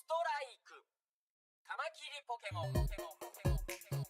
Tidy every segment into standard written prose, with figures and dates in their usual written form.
トライク、カマキリポケモンポケモンポケモンポケモン。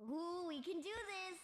Ooh, we can do this!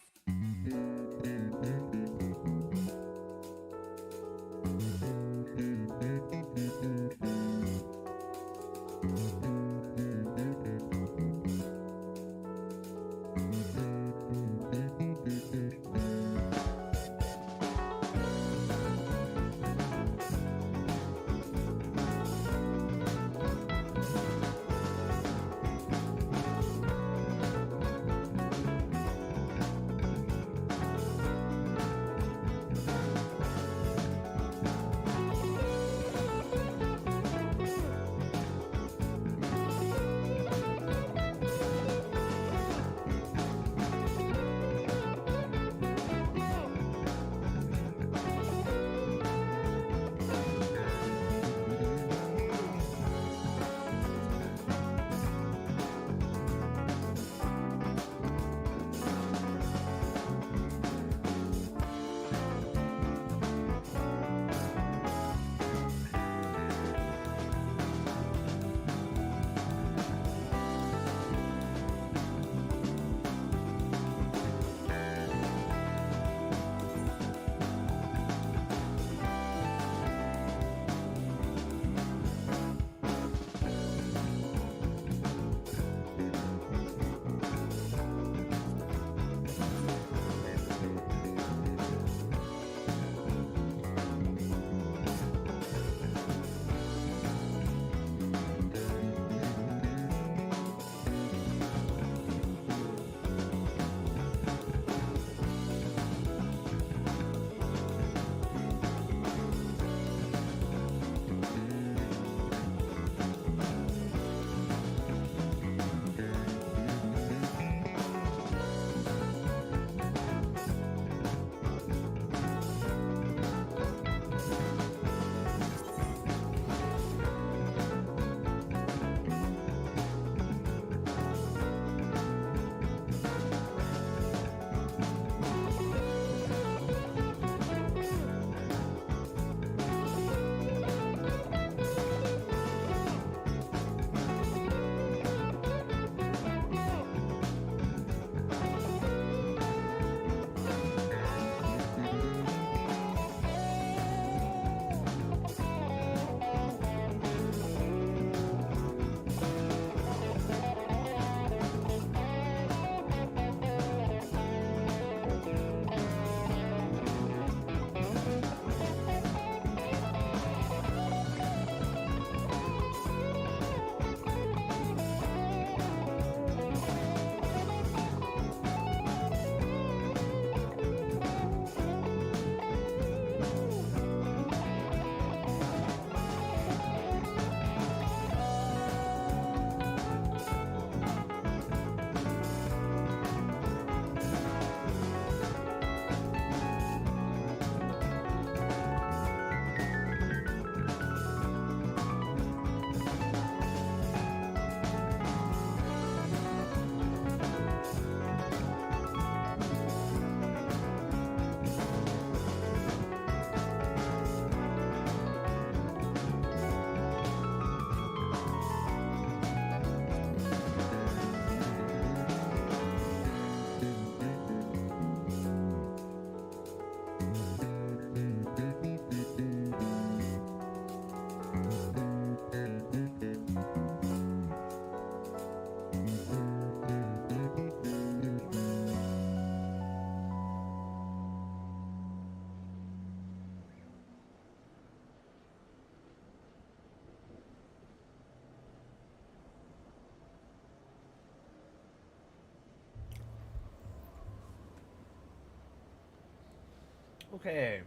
Okay.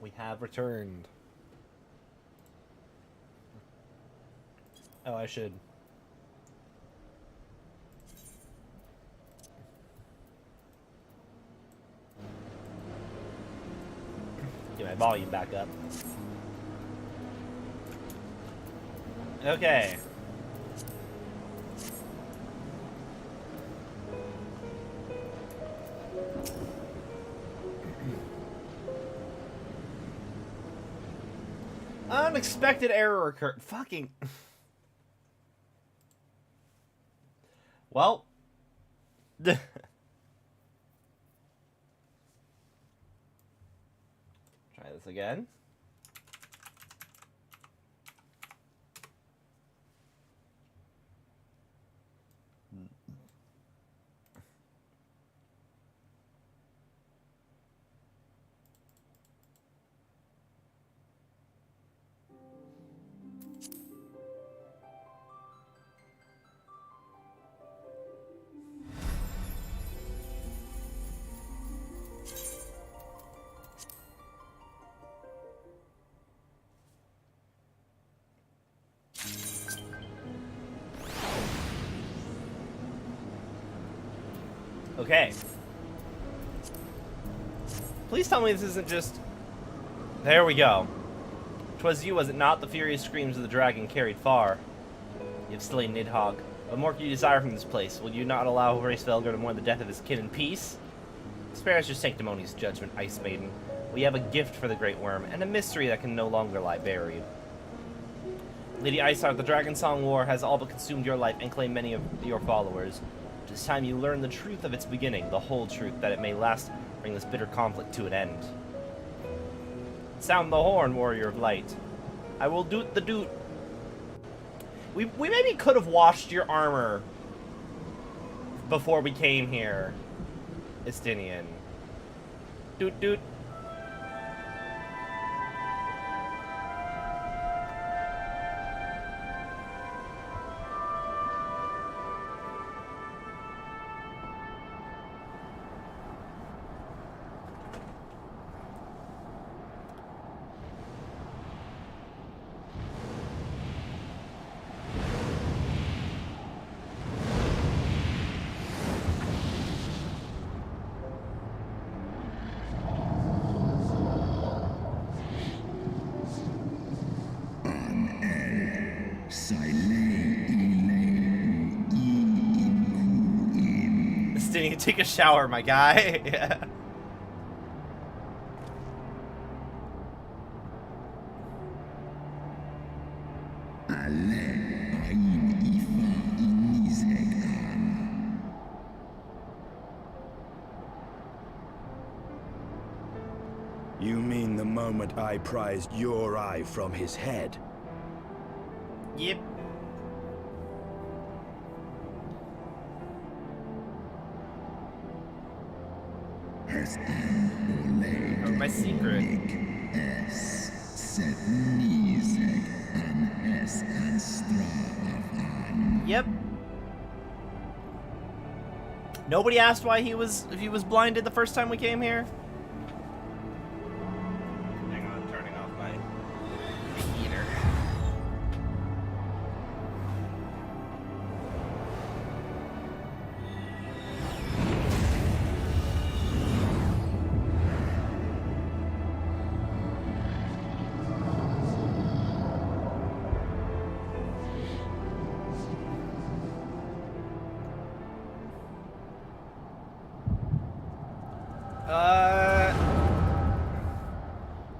We have returned. Oh, I should. Get my volume back up. Okay. Unexpected error occurred. Fucking. Well. Try this again. Okay. Please tell me this isn't just... There we go. 'Twas you, was it not? The furious screams of the dragon carried far. You have slain Nidhogg. What more can you desire from this place? Will you not allow Hraesvelgr to mourn the death of his kin in peace? Spare us your sanctimonious judgment, Ice Maiden. We have a gift for the Great Worm, and a mystery that can no longer lie buried. Lady Iceheart, the Dragon Song War has all but consumed your life and claimed many of your followers. It is time you learn the truth of its beginning, the whole truth, that it may last, bring this bitter conflict to an end. Sound the horn, warrior of light. I will doot the doot. We maybe could have washed your armor before we came here, Estinian. Doot doot. Estinian, take a shower, my guy. Yeah. You mean the moment I prized your eye from his head? Yep. Oh, my secret. Yep. Nobody asked why if he was blinded the first time we came here. Hang on, turning off my heater.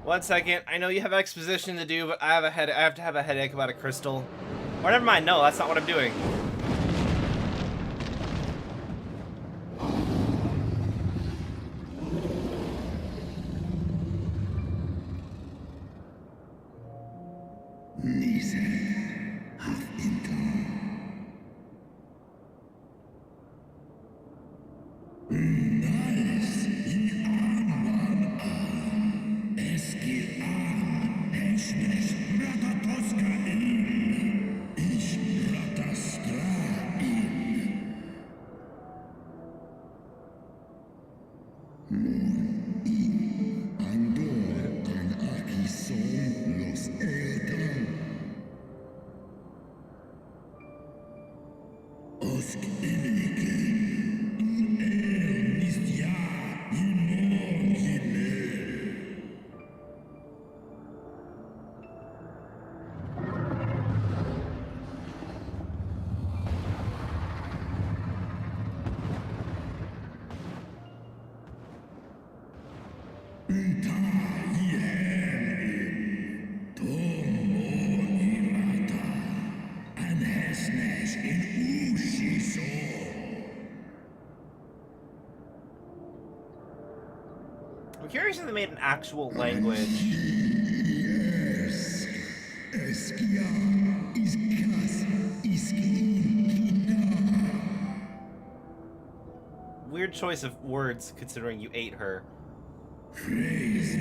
One second. I know you have exposition to do, but I have to have a headache about a crystal. Or never mind. No, that's not what I'm doing. they made an actual language. Weird choice of words, considering you ate her. At least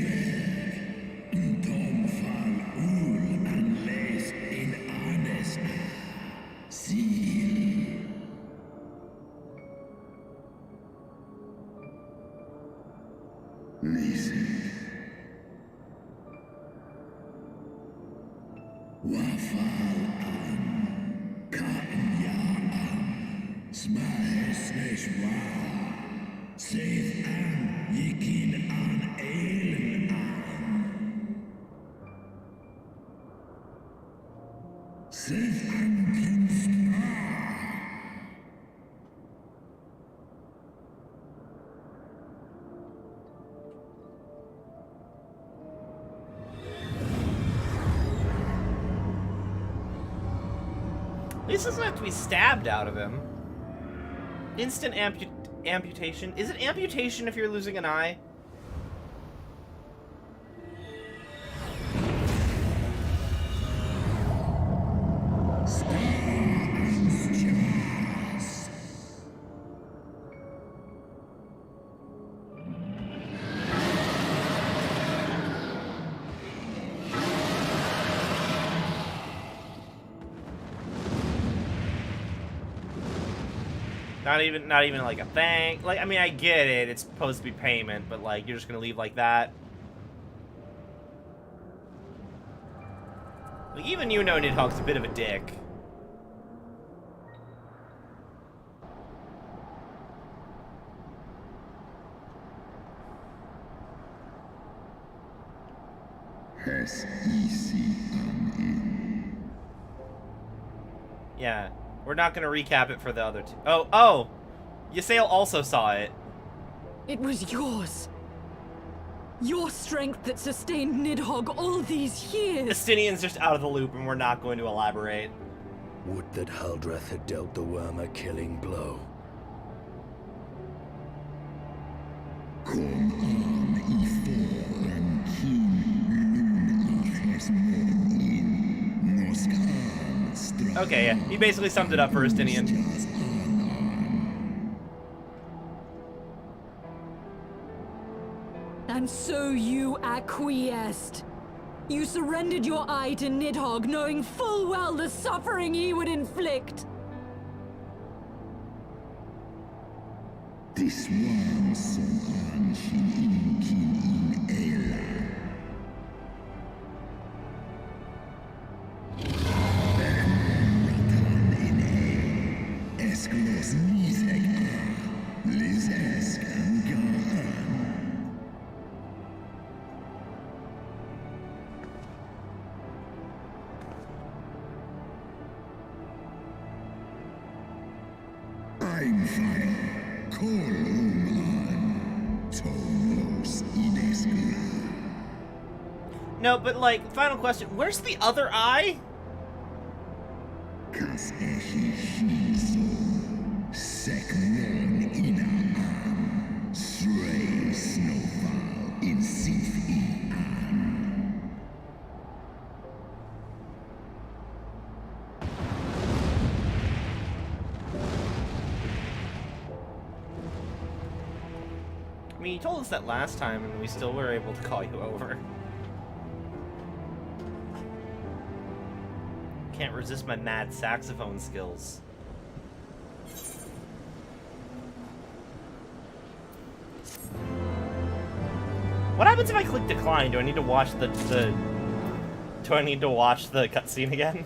doesn't have to be stabbed out of him. Instant amputation. Is it amputation if you're losing an eye? Not even like a thank. Like, I mean, I get it. It's supposed to be payment, but like, you're just gonna leave like that. Like, even you know Nidhogg's a bit of a dick. Yeah. We're not gonna recap it for the other two. Oh! Ysayle also saw it. It was yours. Your strength that sustained Nidhogg all these years. Estinian's just out of the loop and we're not going to elaborate. Would that Haldreth had dealt the worm a killing blow. Okay, yeah. He basically summed it up for Estinian. And so you acquiesced. You surrendered your eye to Nidhogg, knowing full well the suffering he would inflict. This one son in Ela. Esclos Nizek Lizesk and Gaan. I'm fine. Kolum Tomos Ideskla. No, but like, final question. Where's the other eye? Kas echi shiso. Seknon inaan. Srei snowfall in sif an. I mean, you told us that last time and we still were able to call you over. Can't resist my mad saxophone skills. What happens if I click decline? Do I need to watch the do I need to watch the cutscene again?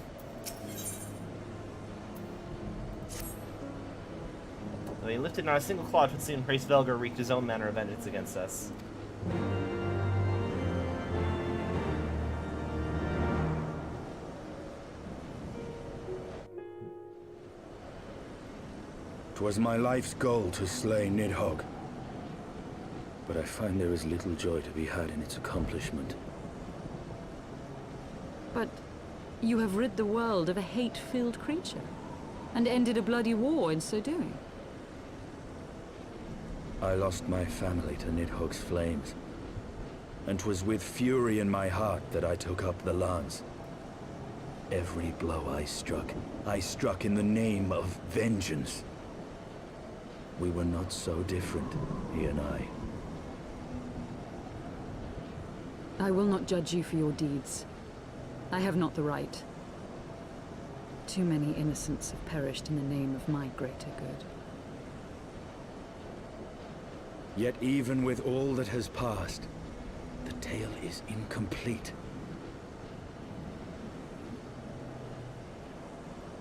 Though he lifted not a single claw to soon praise Velgar wreaked his own manner of vengeance against us. "'Twas my life's goal to slay Nidhogg, but I find there is little joy to be had in its accomplishment. But you have rid the world of a hate-filled creature, and ended a bloody war in so doing. I lost my family to Nidhogg's flames, and 'twas with fury in my heart that I took up the lance. Every blow I struck in the name of vengeance. We were not so different, he and I. I will not judge you for your deeds. I have not the right. Too many innocents have perished in the name of my greater good. Yet even with all that has passed, the tale is incomplete.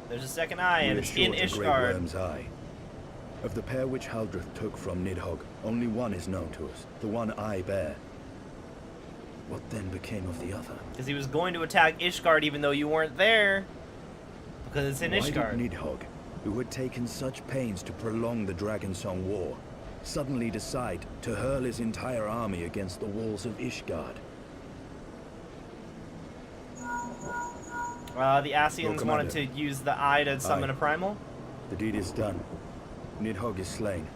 There's a second eye, and We're it's in short a great Ishgard. worm's eye. Of the pair which Haldreth took from Nidhogg, only one is known to us, the one I bear. What then became of the other? Because he was going to attack Ishgard even though you weren't there. Because it's in Why Ishgard. did Nidhogg, who had taken such pains to prolong the Dragonsong War, suddenly decide to hurl his entire army against the walls of Ishgard? The Ascians wanted to use the eye to summon Aye. a primal. The deed is done. Nidhogg is slain.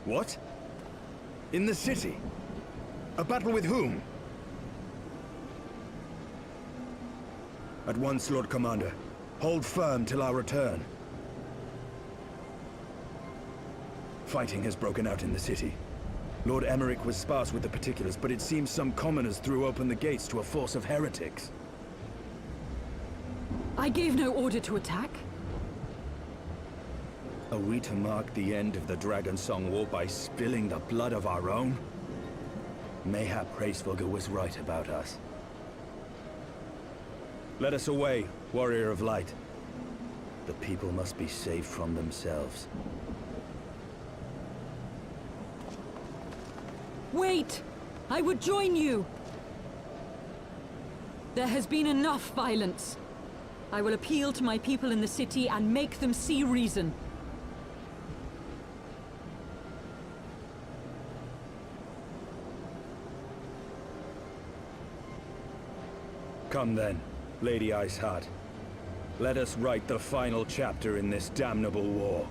What? In the city? A battle with whom? At once, Lord Commander. Hold firm till our return. Fighting has broken out in the city. Lord Emmerich was sparse with the particulars, but it seems some commoners threw open the gates to a force of heretics. I gave no order to attack. Are we to mark the end of the Dragonsong War by spilling the blood of our own? Mayhap Hraesvelgr was right about us. Let us away, Warrior of Light. The people must be saved from themselves. Wait! I would join you! There has been enough violence. I will appeal to my people in the city and make them see reason. Come then, Lady Iceheart. Let us write the final chapter in this damnable war.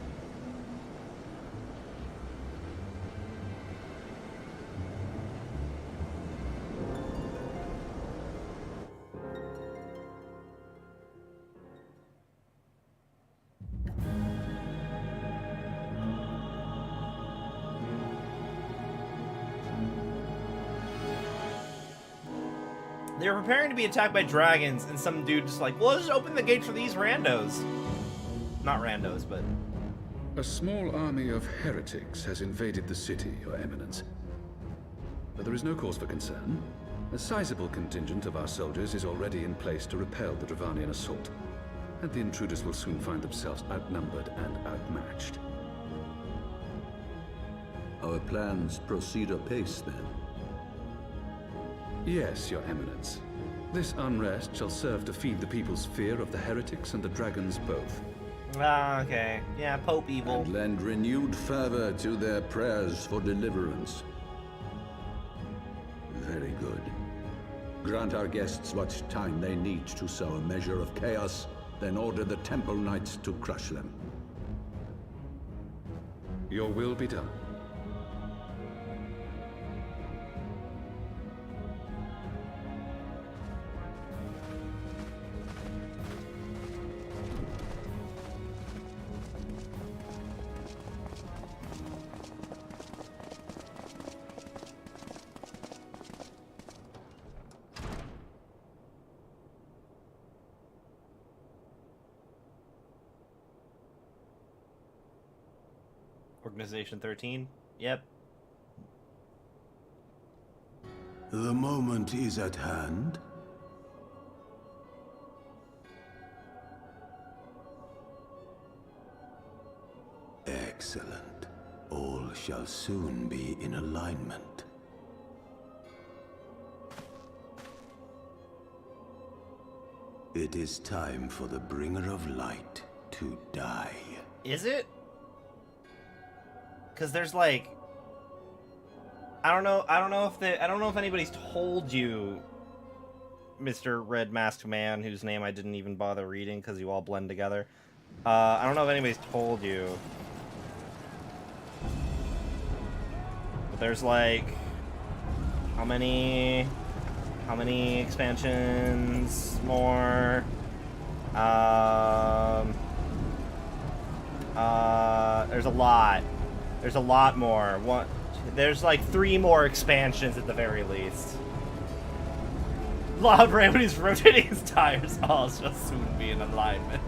They were preparing to be attacked by dragons, and some dude just like, well, let's just open the gates for these randos. Not randos, but... A small army of heretics has invaded the city, Your Eminence. But there is no cause for concern. A sizable contingent of our soldiers is already in place to repel the Dravanian assault, and the intruders will soon find themselves outnumbered and outmatched. Our plans proceed apace, then. Yes, Your Eminence. This unrest shall serve to feed the people's fear of the heretics and the dragons both. Ah, okay. Yeah, Pope evil. And lend renewed fervor to their prayers for deliverance. Very good. Grant our guests what time they need to sow a measure of chaos, then order the Temple Knights to crush them. Your will be done. Organization 13. Yep. The moment is at hand. Excellent. All shall soon be in alignment. It is time for the Bringer of Light to die. Is it? Because there's like... I don't know if anybody's told you, Mr. Red Masked Man, whose name I didn't even bother reading because you all blend together. I don't know if anybody's told you. But there's like... How many expansions more? There's a lot. There's a lot more. There's like 3 more expansions at the very least. Loud Ray when he's rotating his tires. I'll just soon be in alignment.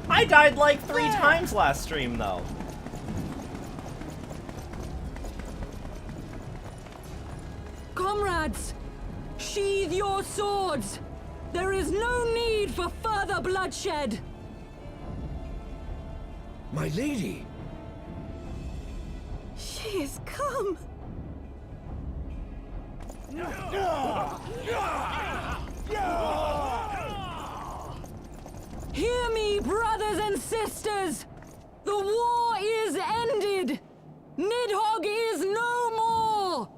I died like 3 times last stream though. Comrades, sheathe your swords. There is no need for further bloodshed. My lady! She is come. Hear me, brothers and sisters! The war is ended! Nidhogg is no more!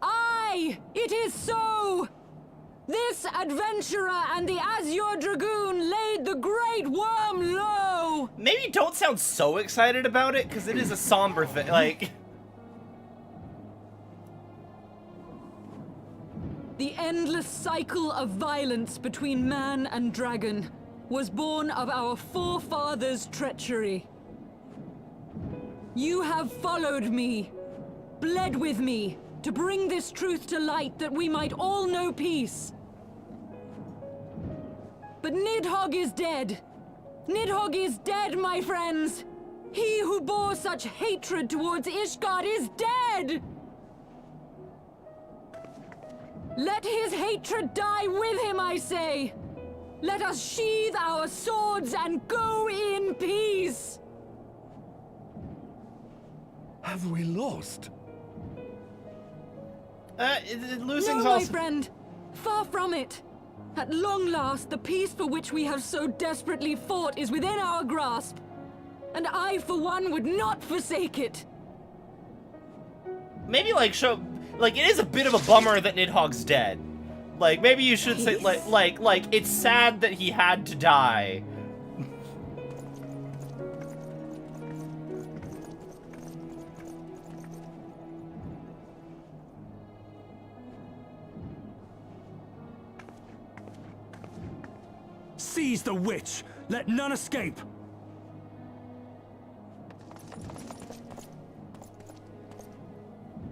Aye, it is so! This adventurer and the Azure Dragoon laid the Great Worm low! Maybe don't sound so excited about it, because it is a somber thing, like... The endless cycle of violence between man and dragon was born of our forefathers' treachery. You have followed me, bled with me, to bring this truth to light that we might all know peace. But Nidhogg is dead. Nidhogg is dead, my friends! He who bore such hatred towards Ishgard is dead! Let his hatred die with him, I say! Let us sheathe our swords and go in peace! Have we lost? Losing's No, my also... friend! Far from it! At long last, the peace for which we have so desperately fought is within our grasp. And I, for one, would not forsake it. Maybe, like, show... Like, it is a bit of a bummer that Nidhogg's dead. Like, maybe you should say, like, it's sad that he had to die. Seize the witch! Let none escape!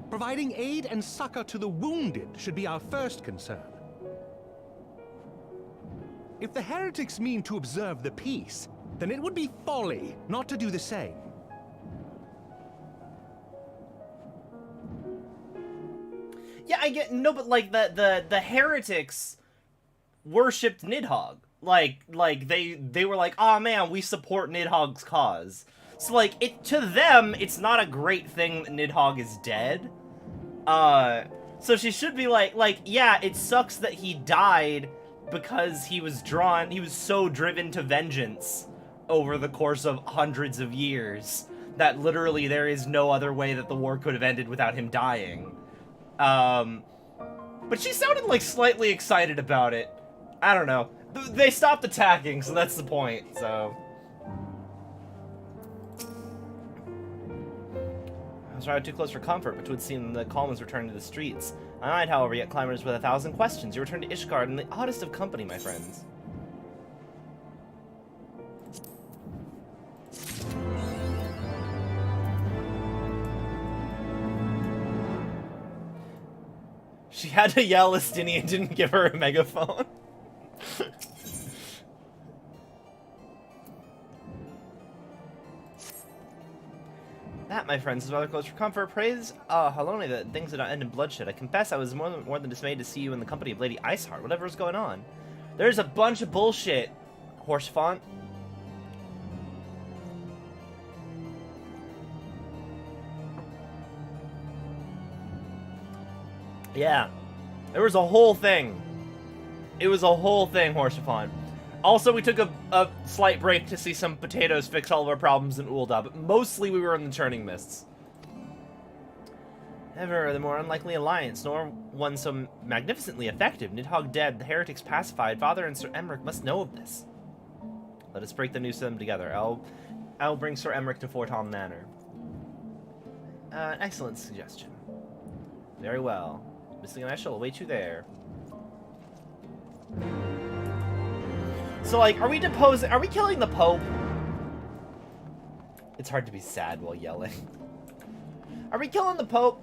Providing aid and succor to the wounded should be our first concern. If the heretics mean to observe the peace, then it would be folly not to do the same. Yeah, I get... No, but, like, the heretics worshipped Nidhogg. Like, they were like, oh man, we support Nidhogg's cause. So, like, to them, it's not a great thing that Nidhogg is dead. So she should be like, yeah, it sucks that he died because he was so driven to vengeance over the course of hundreds of years that literally there is no other way that the war could have ended without him dying. But she sounded, like, slightly excited about it. I don't know. They stopped attacking, so that's the point, so... I was riding too close for comfort, but 'twould seem the calm was returning to the streets. I might, however, yet climbers with 1,000 questions. You return to Ishgard in the oddest of company, my friends. She had to yell Estini and didn't give her a megaphone. That, my friends, is rather close for comfort. Praise Halone that things did not end in bloodshed. I confess I was more than dismayed to see you in the company of Lady Iceheart. Whatever is going on. There's a bunch of bullshit, horse font. Yeah. There was a whole thing. It was a whole thing, Horsefon. Also, we took a slight break to see some potatoes fix all of our problems in Ul'dah, but mostly we were in the Turning Mists. Ever the more unlikely alliance, nor one so magnificently effective. Nidhogg dead, the heretics pacified. Father and Sir Emmerich must know of this. Let us break the news to them together. I'll bring Sir Emmerich to Forton Manor. Excellent suggestion. Very well. Missing and I shall await you there. So, like, are we deposing? Are we killing the Pope? It's hard to be sad while yelling. Are we killing the Pope?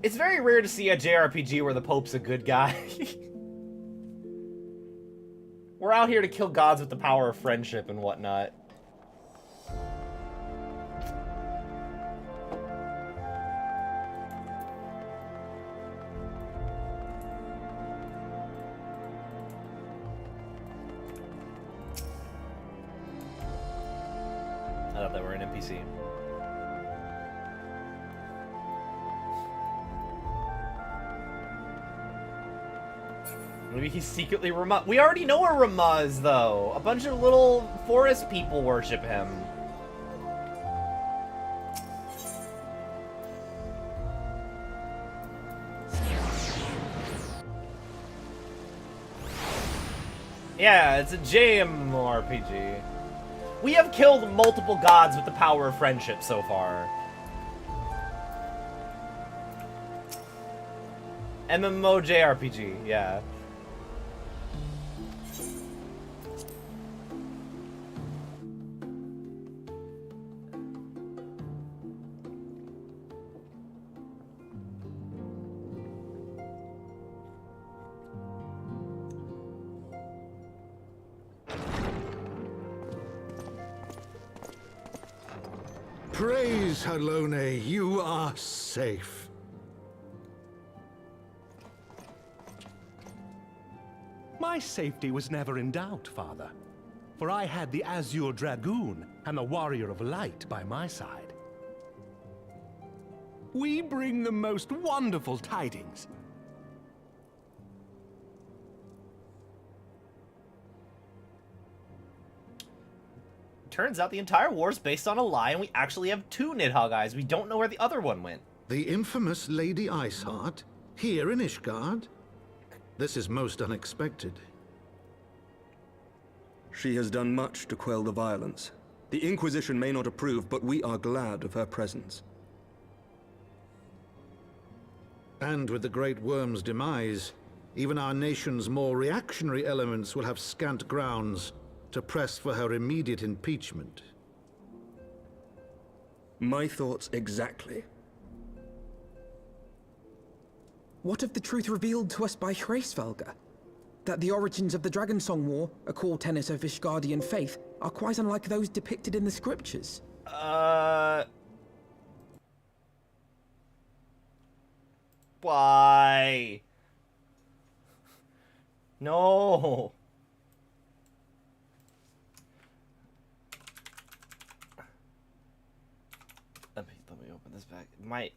It's very rare to see a JRPG where the Pope's a good guy. We're out here to kill gods with the power of friendship and whatnot. I thought they were an NPC. Maybe he's secretly Rama. We already know where Rama is, though. A bunch of little forest people worship him. Yeah, it's a JMRPG. We have killed multiple gods with the power of friendship so far. MMO JRPG, yeah. Praise Halone, you are safe. My safety was never in doubt, Father. For I had the Azure Dragoon and the Warrior of Light by my side. We bring the most wonderful tidings. Turns out the entire war is based on a lie, and we actually have two Nidhogg eyes. We don't know where the other one went. The infamous Lady Iceheart, here in Ishgard? This is most unexpected. She has done much to quell the violence. The Inquisition may not approve, but we are glad of her presence. And with the Great Worm's demise, even our nation's more reactionary elements will have scant grounds to press for her immediate impeachment. My thoughts exactly. What of the truth revealed to us by Hraesvelga? That the origins of the Dragonsong War, a core tenet of Ishgardian faith, are quite unlike those depicted in the scriptures. Why? No. Let me open this back. My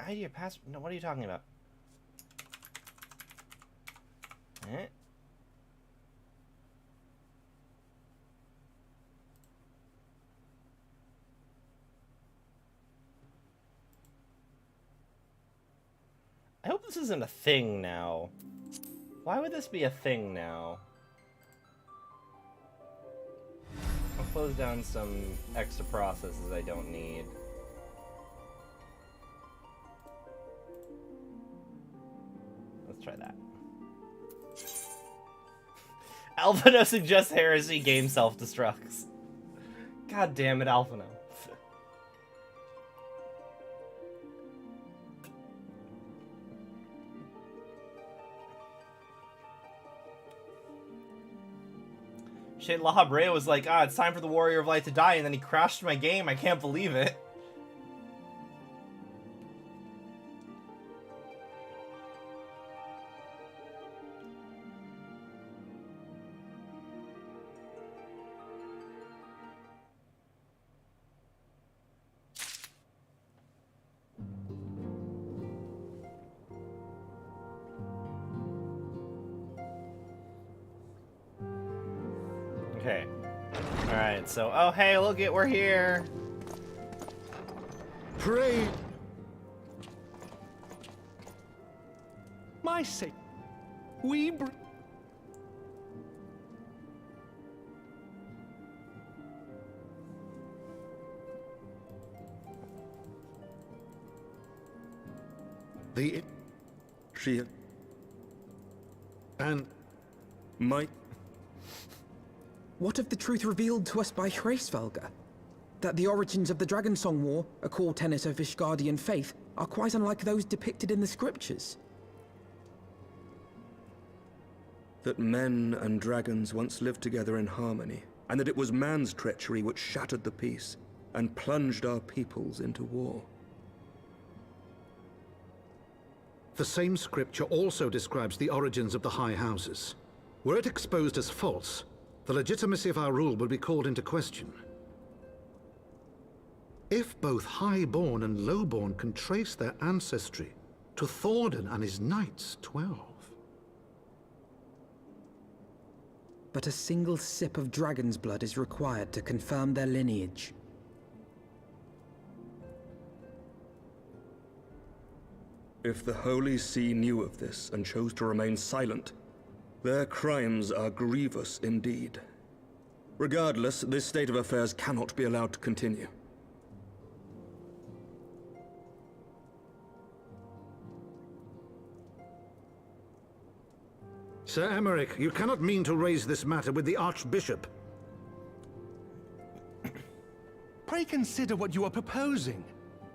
idea passed. No, what are you talking about? Eh? I hope this isn't a thing now. Why would this be a thing now? I'll close down some extra processes I don't need. Let's try that. Alphino suggests heresy, game self-destructs. God damn it, Alphino. Shit, La Habrea was like, it's time for the Warrior of Light to die, and then he crashed my game. I can't believe it. Okay. Alright, so, oh hey, look it, we're here! Pray. My sake. We The... She... And... might... What of the truth revealed to us by Hraesvelga? That the origins of the Dragonsong War, a core tenet of Ishgardian faith, are quite unlike those depicted in the scriptures. That men and dragons once lived together in harmony, and that it was man's treachery which shattered the peace and plunged our peoples into war. The same scripture also describes the origins of the High Houses. Were it exposed as false, the legitimacy of our rule would be called into question. If both Highborn and Lowborn can trace their ancestry to Thordan and his Knights 12. But a single sip of dragon's blood is required to confirm their lineage. If the Holy See knew of this and chose to remain silent, their crimes are grievous indeed. Regardless, this state of affairs cannot be allowed to continue. Sir Emmerich, you cannot mean to raise this matter with the Archbishop. Pray consider what you are proposing.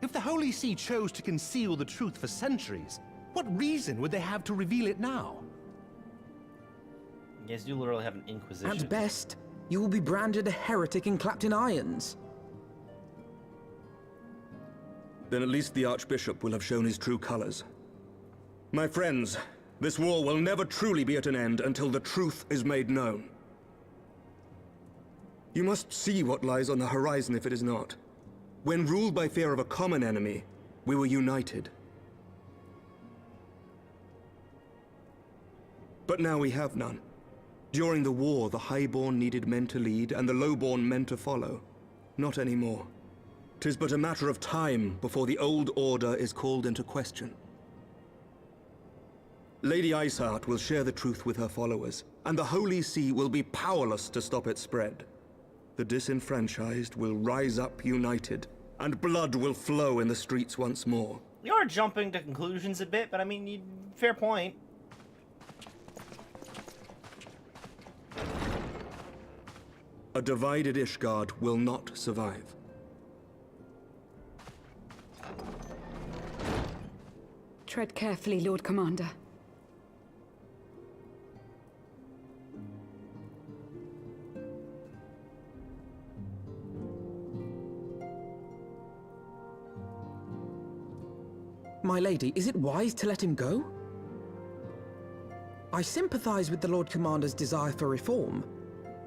If the Holy See chose to conceal the truth for centuries, what reason would they have to reveal it now? You guys do literally have an inquisition. At best, you will be branded a heretic and clapped in irons. Then at least the Archbishop will have shown his true colors. My friends, this war will never truly be at an end until the truth is made known. You must see what lies on the horizon if it is not. When ruled by fear of a common enemy, we were united. But now we have none. During the war, the Highborn needed men to lead, and the Lowborn men to follow. Not anymore. 'Tis but a matter of time before the old order is called into question. Lady Iceheart will share the truth with her followers, and the Holy See will be powerless to stop its spread. The disenfranchised will rise up united, and blood will flow in the streets once more. You are jumping to conclusions a bit, but I mean, fair point. A divided Ishgard will not survive. Tread carefully, Lord Commander. My lady, is it wise to let him go? I sympathize with the Lord Commander's desire for reform,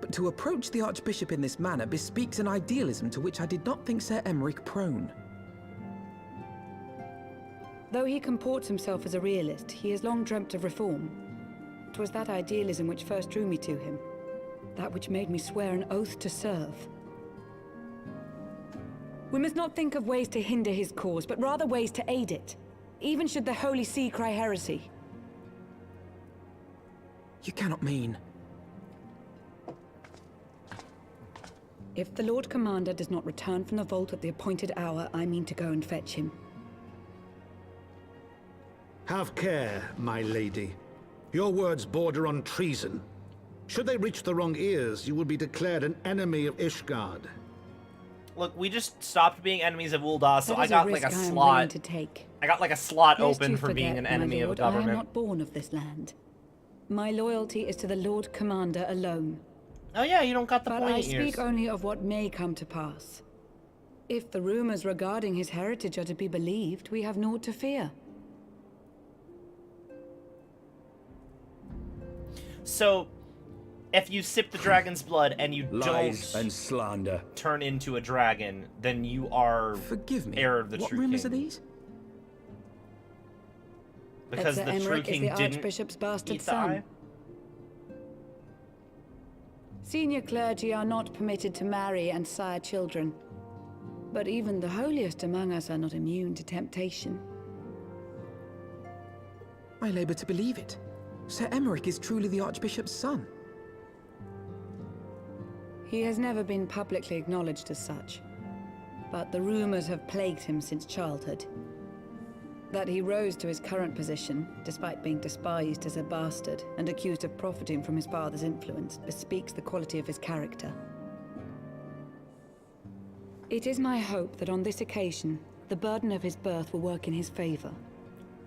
but to approach the Archbishop in this manner bespeaks an idealism to which I did not think Sir Emmerich prone. Though he comports himself as a realist, he has long dreamt of reform. 'Twas that idealism which first drew me to him, that which made me swear an oath to serve. We must not think of ways to hinder his cause, but rather ways to aid it, even should the Holy See cry heresy. You cannot mean... If the Lord Commander does not return from the vault at the appointed hour, I mean to go and fetch him. Have care, my lady. Your words border on treason. Should they reach the wrong ears, you will be declared an enemy of Ishgard. Look, we just stopped being enemies of Ul'dah, so I got like a I am slot. willing to take. I got like a slot Lest open you for being forget, an my enemy of a lord, I am government. not born of this land. My loyalty is to the Lord Commander alone. Oh yeah, you don't got the But point I ears. speak only of what may come to pass. If the rumors regarding his heritage are to be believed, we have naught to fear. So, if you sip the dragon's blood and you Lies don't and slander. turn into a dragon, then you are Forgive me, heir of the what true rumors king. are these? Because That the Sir true Emmerich is king the didn't Archbishop's bastard eat the eye? son. Senior clergy are not permitted to marry and sire children. But even the holiest among us are not immune to temptation. I labor to believe it. Sir Emeric is truly the Archbishop's son. He has never been publicly acknowledged as such, but the rumors have plagued him since childhood. That he rose to his current position, despite being despised as a bastard and accused of profiting from his father's influence, bespeaks the quality of his character. It is my hope that on this occasion, the burden of his birth will work in his favor.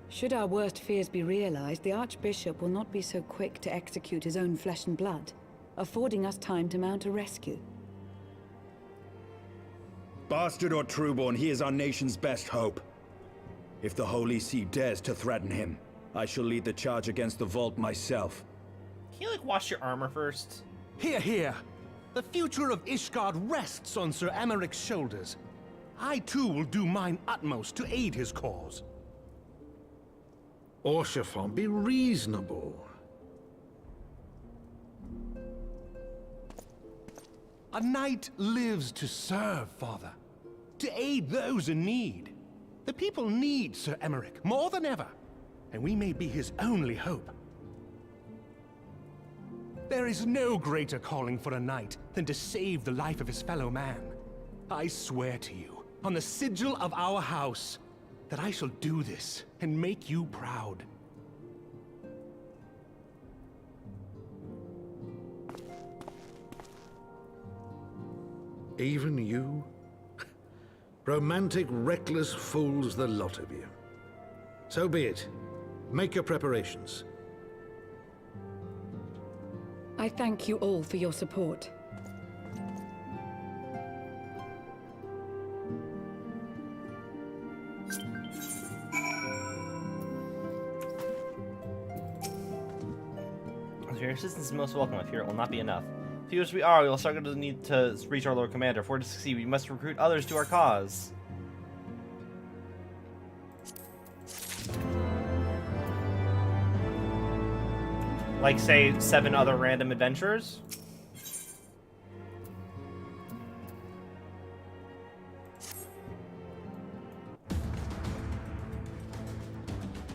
Should our worst fears be realized, the Archbishop will not be so quick to execute his own flesh and blood, affording us time to mount a rescue. Bastard or trueborn, he is our nation's best hope. If the Holy See dares to threaten him, I shall lead the charge against the Vault myself. Can you, like, wash your armor first? Hear, hear! The future of Ishgard rests on Sir Emeric's shoulders. I too will do mine utmost to aid his cause. Orshafon, be reasonable. A knight lives to serve, Father. To aid those in need. The people need Sir Emeric more than ever, and we may be his only hope. There is no greater calling for a knight than to save the life of his fellow man. I swear to you, on the sigil of our house, that I shall do this and make you proud. Even you? Romantic, reckless fools, the lot of you. So be it. Make your preparations. I thank you all for your support. Your assistance is most welcome. I fear it will not be enough. Few as we are, we will struggle to need to reach our Lord Commander. For to succeed, we must recruit others to our cause. Like, say, 7 other random adventurers?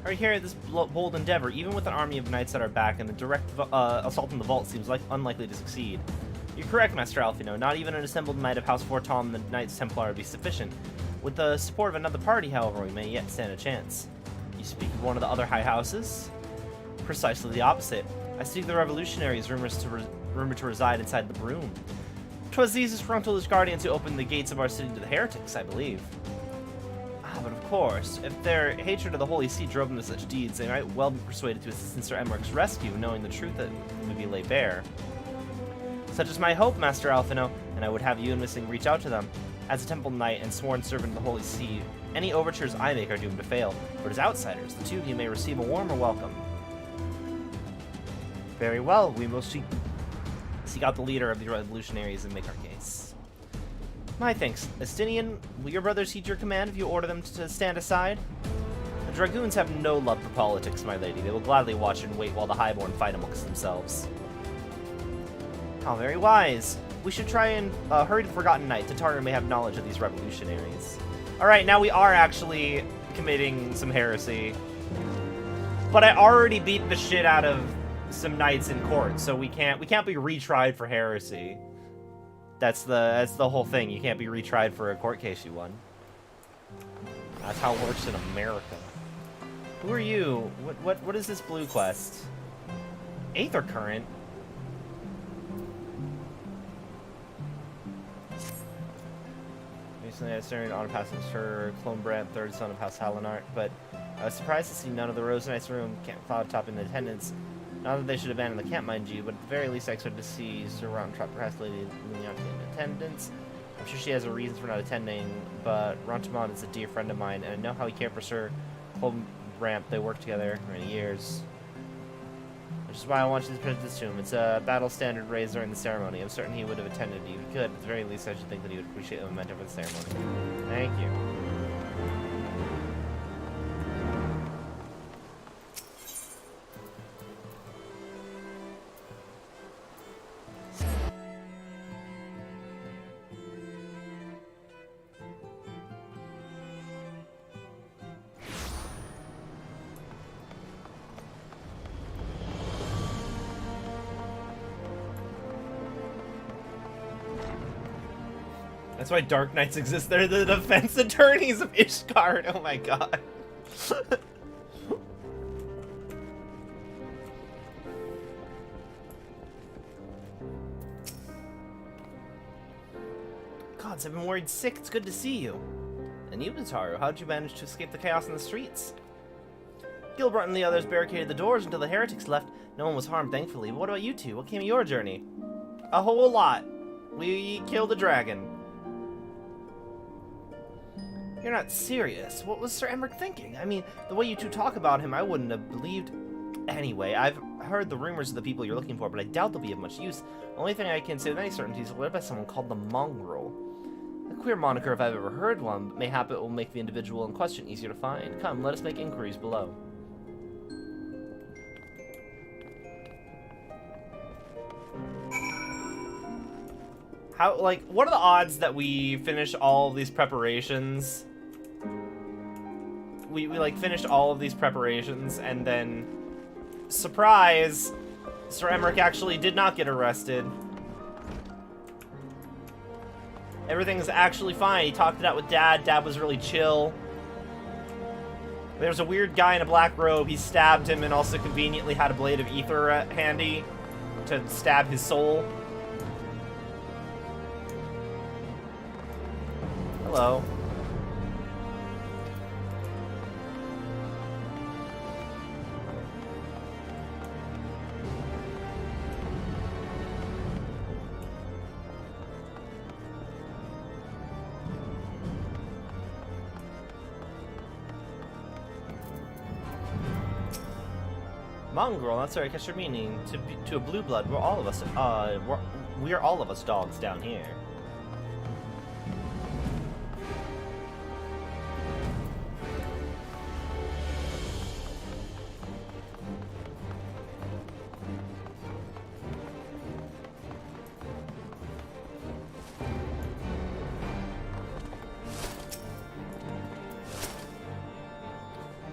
Right here, this bold endeavor, even with an army of knights at our back, and a direct assault on the vault seems unlikely to succeed. You're correct, Master Alfino. Not even an assembled knight of House Fortom and the Knights Templar would be sufficient. With the support of another party, however, we may yet stand a chance. You speak of one of the other high houses? Precisely the opposite. I speak of the revolutionaries rumored to reside inside the Broom. 'Twas these disgruntled guardians who opened the gates of our city to the heretics, I believe. But of course, if their hatred of the Holy See drove them to such deeds, they might well be persuaded to assist in Sir Emeric's rescue, knowing the truth that would be laid bare. Such is my hope, Master Alfino, and I would have you and Missing reach out to them. As a Temple Knight and sworn servant of the Holy See, any overtures I make are doomed to fail, but as outsiders, the two of you may receive a warmer welcome. Very well, we will seek out the leader of the revolutionaries and make our case. My thanks. Estinian, will your brothers heed your command if you order them to stand aside? The Dragoons have no love for politics, my lady. They will gladly watch and wait while the Highborn fight amongst themselves. How very wise. We should try and hurry the Forgotten Knight. Tataru may have knowledge of these revolutionaries. Alright, now we are actually committing some heresy. But I already beat the shit out of some knights in court, so we can't be retried for heresy. That's the whole thing. You can't be retried for a court case you won. That's how it works in America. Who are you? What is this blue quest? Aether Current? Recently I started on passage for Clonbrand, third son of House Halinart, but I was surprised to see none of the Rose Knight's room Camp Cloudtop in attendance. Not that they should abandon the camp, mind you, but at the very least I expected to see Sir Rontrop, perhaps Lady Lunianti in attendance. I'm sure she has a reason for not attending, but Rontamont is a dear friend of mine, and I know how he cared for Sir Clomramp. They worked together for many years. Which is why I want you to present this to him. It's a battle standard raised during the ceremony. I'm certain he would have attended if he could. At the very least, I should think that he would appreciate the momentum of the ceremony. Thank you. That's why Dark Knights exist. They're the defense attorneys of Ishgard. Oh my god. Gods, I've been worried sick. It's good to see you. And you, Wataru, how'd you manage to escape the chaos in the streets? Gilbert and the others barricaded the doors until the heretics left. No one was harmed, thankfully. But what about you two? What came of your journey? A whole lot. We killed a dragon. You're not serious. What was Sir Emmerich thinking? I mean, the way you two talk about him, I wouldn't have believed. Anyway, I've heard the rumors of the people you're looking for, but I doubt they'll be of much use. The only thing I can say with any certainty is led by someone called the Mongrel. A queer moniker if I've ever heard one, but mayhap it will make the individual in question easier to find. Come, let us make inquiries below. How, like, what are the odds that we finish all of these preparations? We like, finished all of these preparations, and then, surprise, Sir Emmerich actually did not get arrested. Everything's actually fine. He talked it out with Dad. Dad was really chill. There was a weird guy in a black robe. He stabbed him and also conveniently had a blade of ether handy to stab his soul. Hello. Mongrel, that's right, I catch your meaning. To a blue blood, we're all of us, we're all of us dogs down here.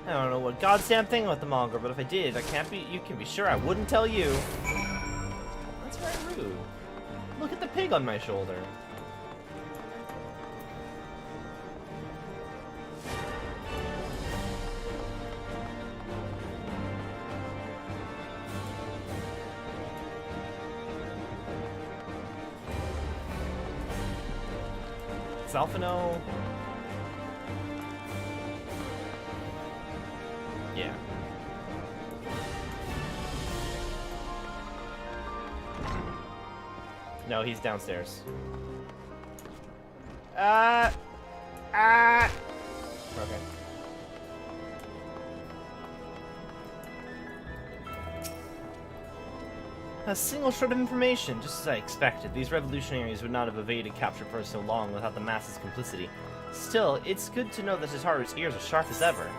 I don't know what goddamn thing with the Mongrel, but if I did, you can be sure I wouldn't tell you. That's very rude. Look at the pig on my shoulder. Zalfino. Yeah. No, he's downstairs. Okay. A single shred of information, just as I expected. These revolutionaries would not have evaded capture for so long without the masses' complicity. Still, it's good to know that Tataru's ears are sharp as ever.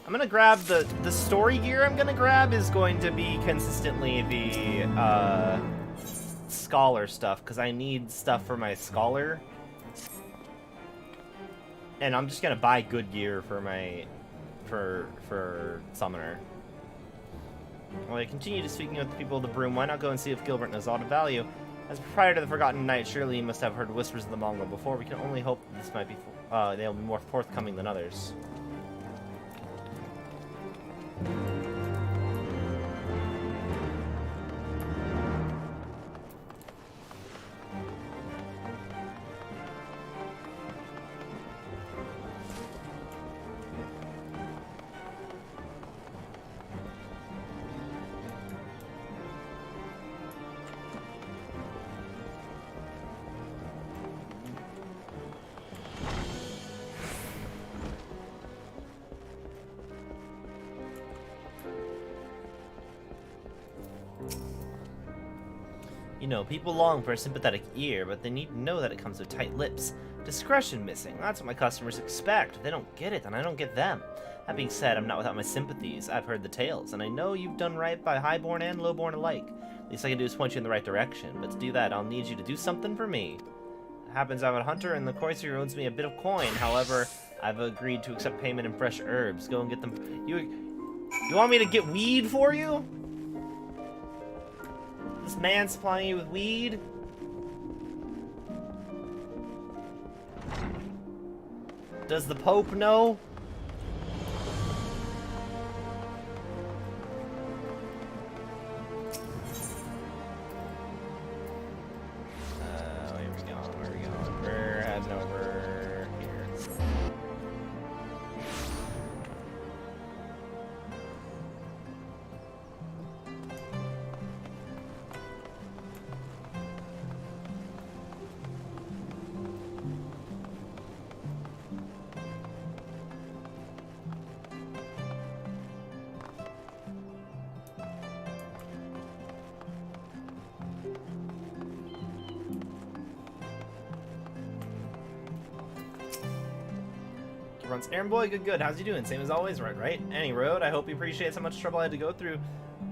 I'm gonna grab the story gear I'm gonna grab is going to be consistently the scholar stuff, because I need stuff for my scholar. And I'm just gonna buy good gear for my for summoner. While I continue to speaking with the people of the broom, why not go and see if Gilbert knows aught of value? As proprietor of the Forgotten Knight, surely he must have heard whispers of the Mongrel before. We can only hope that this might be they'll be more forthcoming than others. You know, people long for a sympathetic ear, but they need to know that it comes with tight lips. Discretion missing. That's what my customers expect. If they don't get it, then I don't get them. That being said, I'm not without my sympathies. I've heard the tales, and I know you've done right by highborn and lowborn alike. Least I can do is point you in the right direction, but to do that, I'll need you to do something for me. It happens I'm a hunter, and the courtier owes me a bit of coin. However, I've agreed to accept payment in fresh herbs. Go and get them. You want me to get weed for you? this man supplying you with weed? Does the Pope know? Here we go. Where are we going? We're heading over here. Runs errand boy, good. How's you doing? Same as always, right? Any road. I hope he appreciates how much trouble I had to go through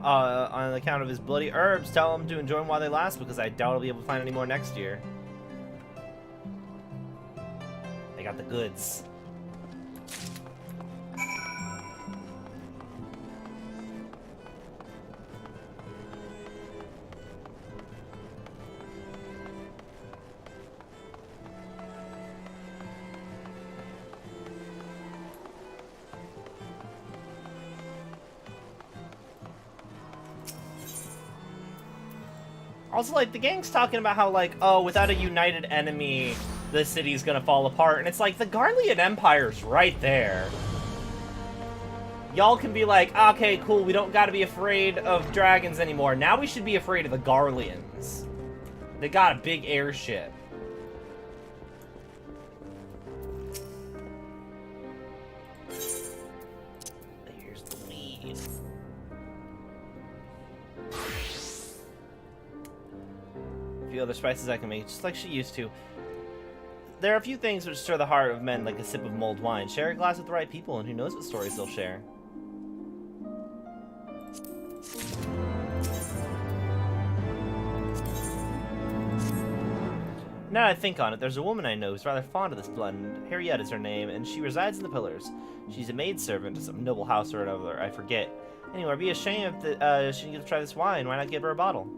on account of his bloody herbs. Tell him to enjoy them while they last, because I doubt I'll be able to find any more next year. They got the goods. Also, like, the gang's talking about how, like, oh, without a united enemy, the city's gonna fall apart. And it's like, the Garlean Empire's right there. Y'all can be like, okay, cool, we don't gotta be afraid of dragons anymore. Now we should be afraid of the Garleans. They got a big airship. Here's the weed. A few other spices I can make, just like she used to. There are a few things which stir the heart of men like a sip of mulled wine. Share a glass with the right people, and who knows what stories they'll share. Now that I think on it, there's a woman I know who's rather fond of this blend. Harriet is her name, and she resides in the Pillars. She's a maidservant to some noble house or another, I forget. Anyway, it'd be a shame if she didn't get to try this wine. Why not give her a bottle?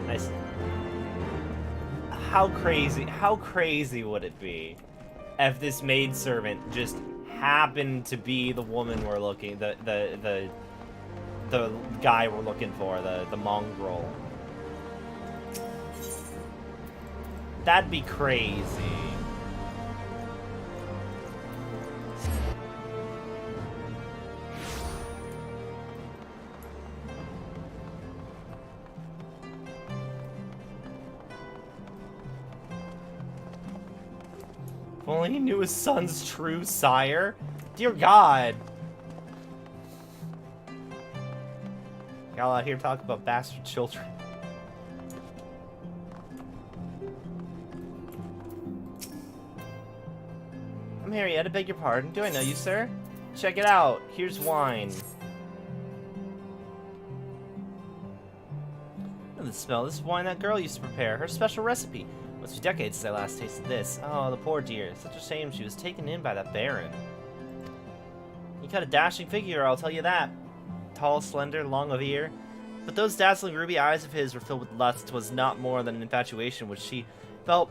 Nice. How crazy would it be if this maidservant just happened to be the woman we're looking, the guy we're looking for, the mongrel? That'd be crazy. If only he knew his son's true sire. Dear God. Y'all out here talking about bastard children. I'm Harriet, I beg your pardon. Do I know you, sir? Check it out. Here's wine. Look at the smell. This is wine that girl used to prepare. Her special recipe. Must be decades since I last tasted this. Oh, the poor dear. Such a shame she was taken in by that baron. You got a dashing figure, I'll tell you that. Tall, slender, long of ear. But those dazzling ruby eyes of his were filled with lust. Was not more than an infatuation which she felt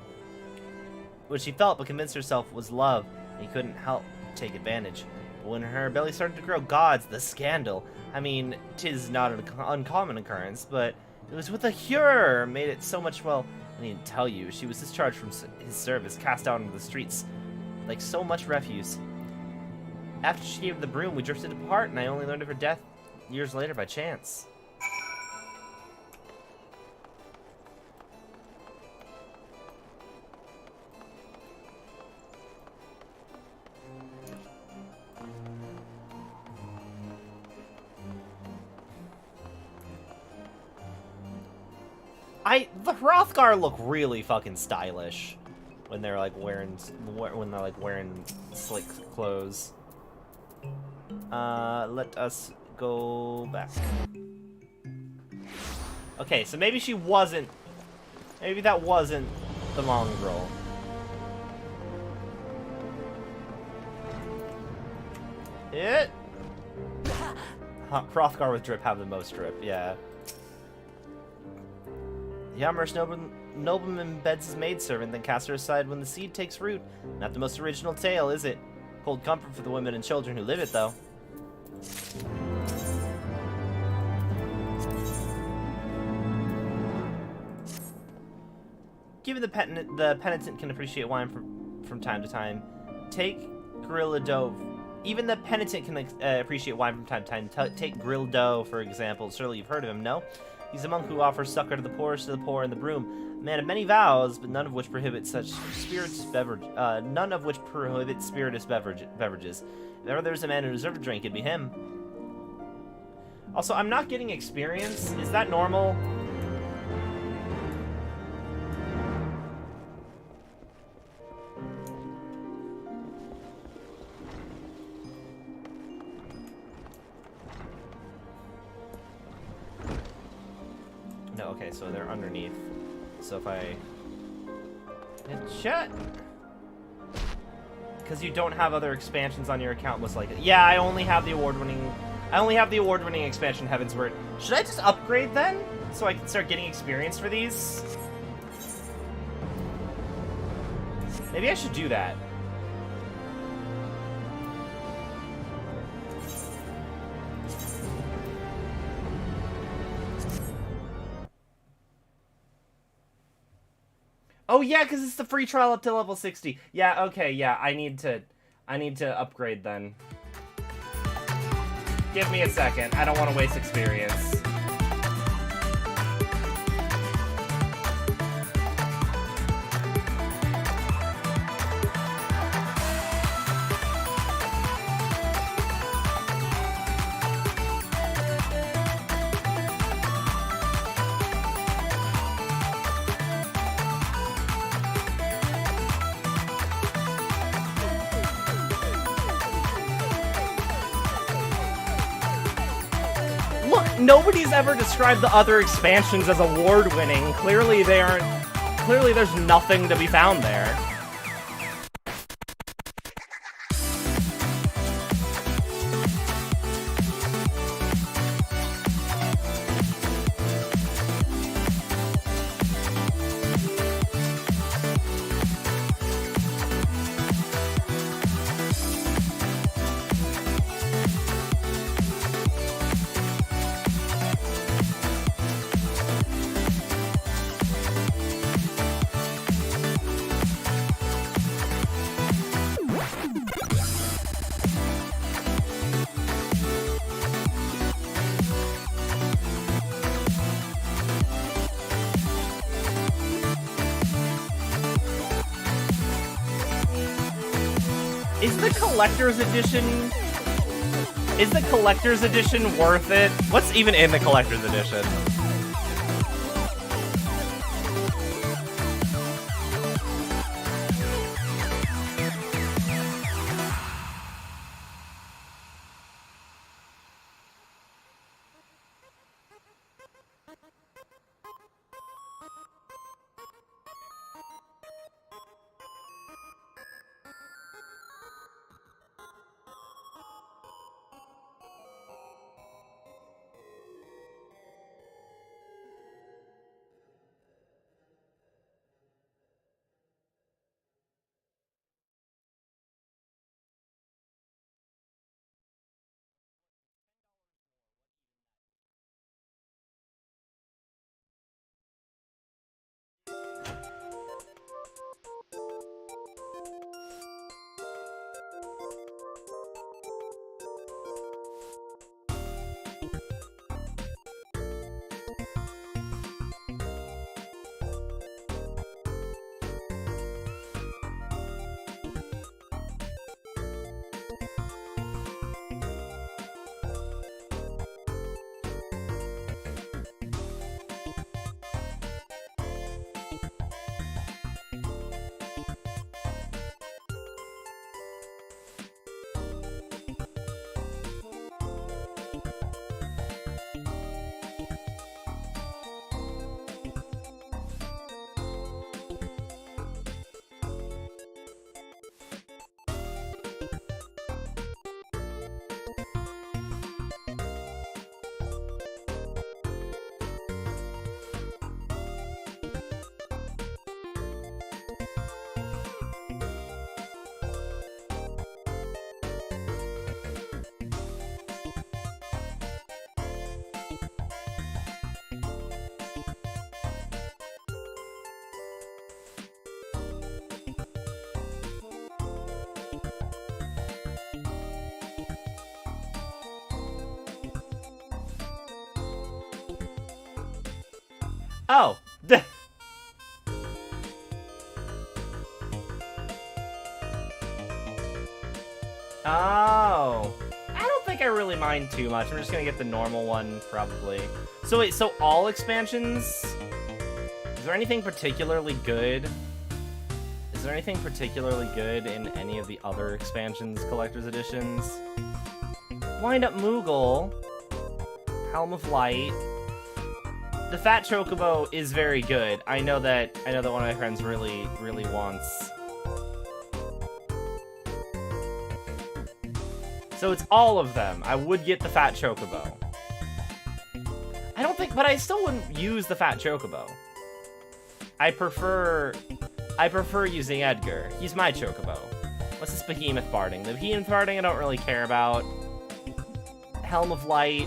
but convinced herself was love, and he couldn't help take advantage. But when her belly started to grow, gods, the scandal. I mean, 'tis not an uncommon occurrence, but it was with a Hure made it so much, well, I need to tell you, she was discharged from his service, cast out into the streets, like so much refuse. After she gave the broom, we drifted apart, and I only learned of her death years later by chance. The Hrothgar look really fucking stylish when they're like wearing slick clothes. Let us go back. Okay, so maybe she wasn't. Maybe that wasn't the mongrel. Hrothgar with drip have the most drip, yeah. The amorous nobleman beds his maidservant, then casts her aside when the seed takes root. Not the most original tale, is it? Cold comfort for the women and children who live it, though. Given the penitent can appreciate wine from time to time, take grilled dough. Even the penitent can appreciate wine from time to time. Take grilled dough, for example. Surely you've heard of him, no? He's a monk who offers succor to the poorest of the poor in the broom. A man of many vows, but none of which prohibit such spirituous beverages. If ever there's a man who deserves a drink, it'd be him. Also, I'm not getting experience. Is that normal? No, okay, so they're underneath. So if I shut, because you don't have other expansions on your account, most likely. Yeah, I only have the award-winning expansion, Heaven's Word. Should I just upgrade then, so I can start getting experience for these? Maybe I should do that. Oh yeah, because it's the free trial up to level 60. Yeah, okay, yeah, I need to upgrade then. Give me a second. I don't want to waste experience. Nobody's ever described the other expansions as award-winning. Clearly they aren't. Clearly there's nothing to be found there. Is the collector's edition... Is the collector's edition worth it? What's even in the collector's edition? Oh. Oh. I don't think I really mind too much. I'm just gonna get the normal one, probably. So wait, so all expansions? Is there anything particularly good? Is there anything particularly good in any of the other expansions, collector's editions? Wind Up Moogle. Helm of Light. The Fat Chocobo is very good. I know that one of my friends really wants. So it's all of them. I would get the Fat Chocobo. I don't think, but I still wouldn't use the Fat Chocobo. I prefer using Edgar. He's my Chocobo. What's this Behemoth Barding? The Behemoth Barding I don't really care about. Helm of Light.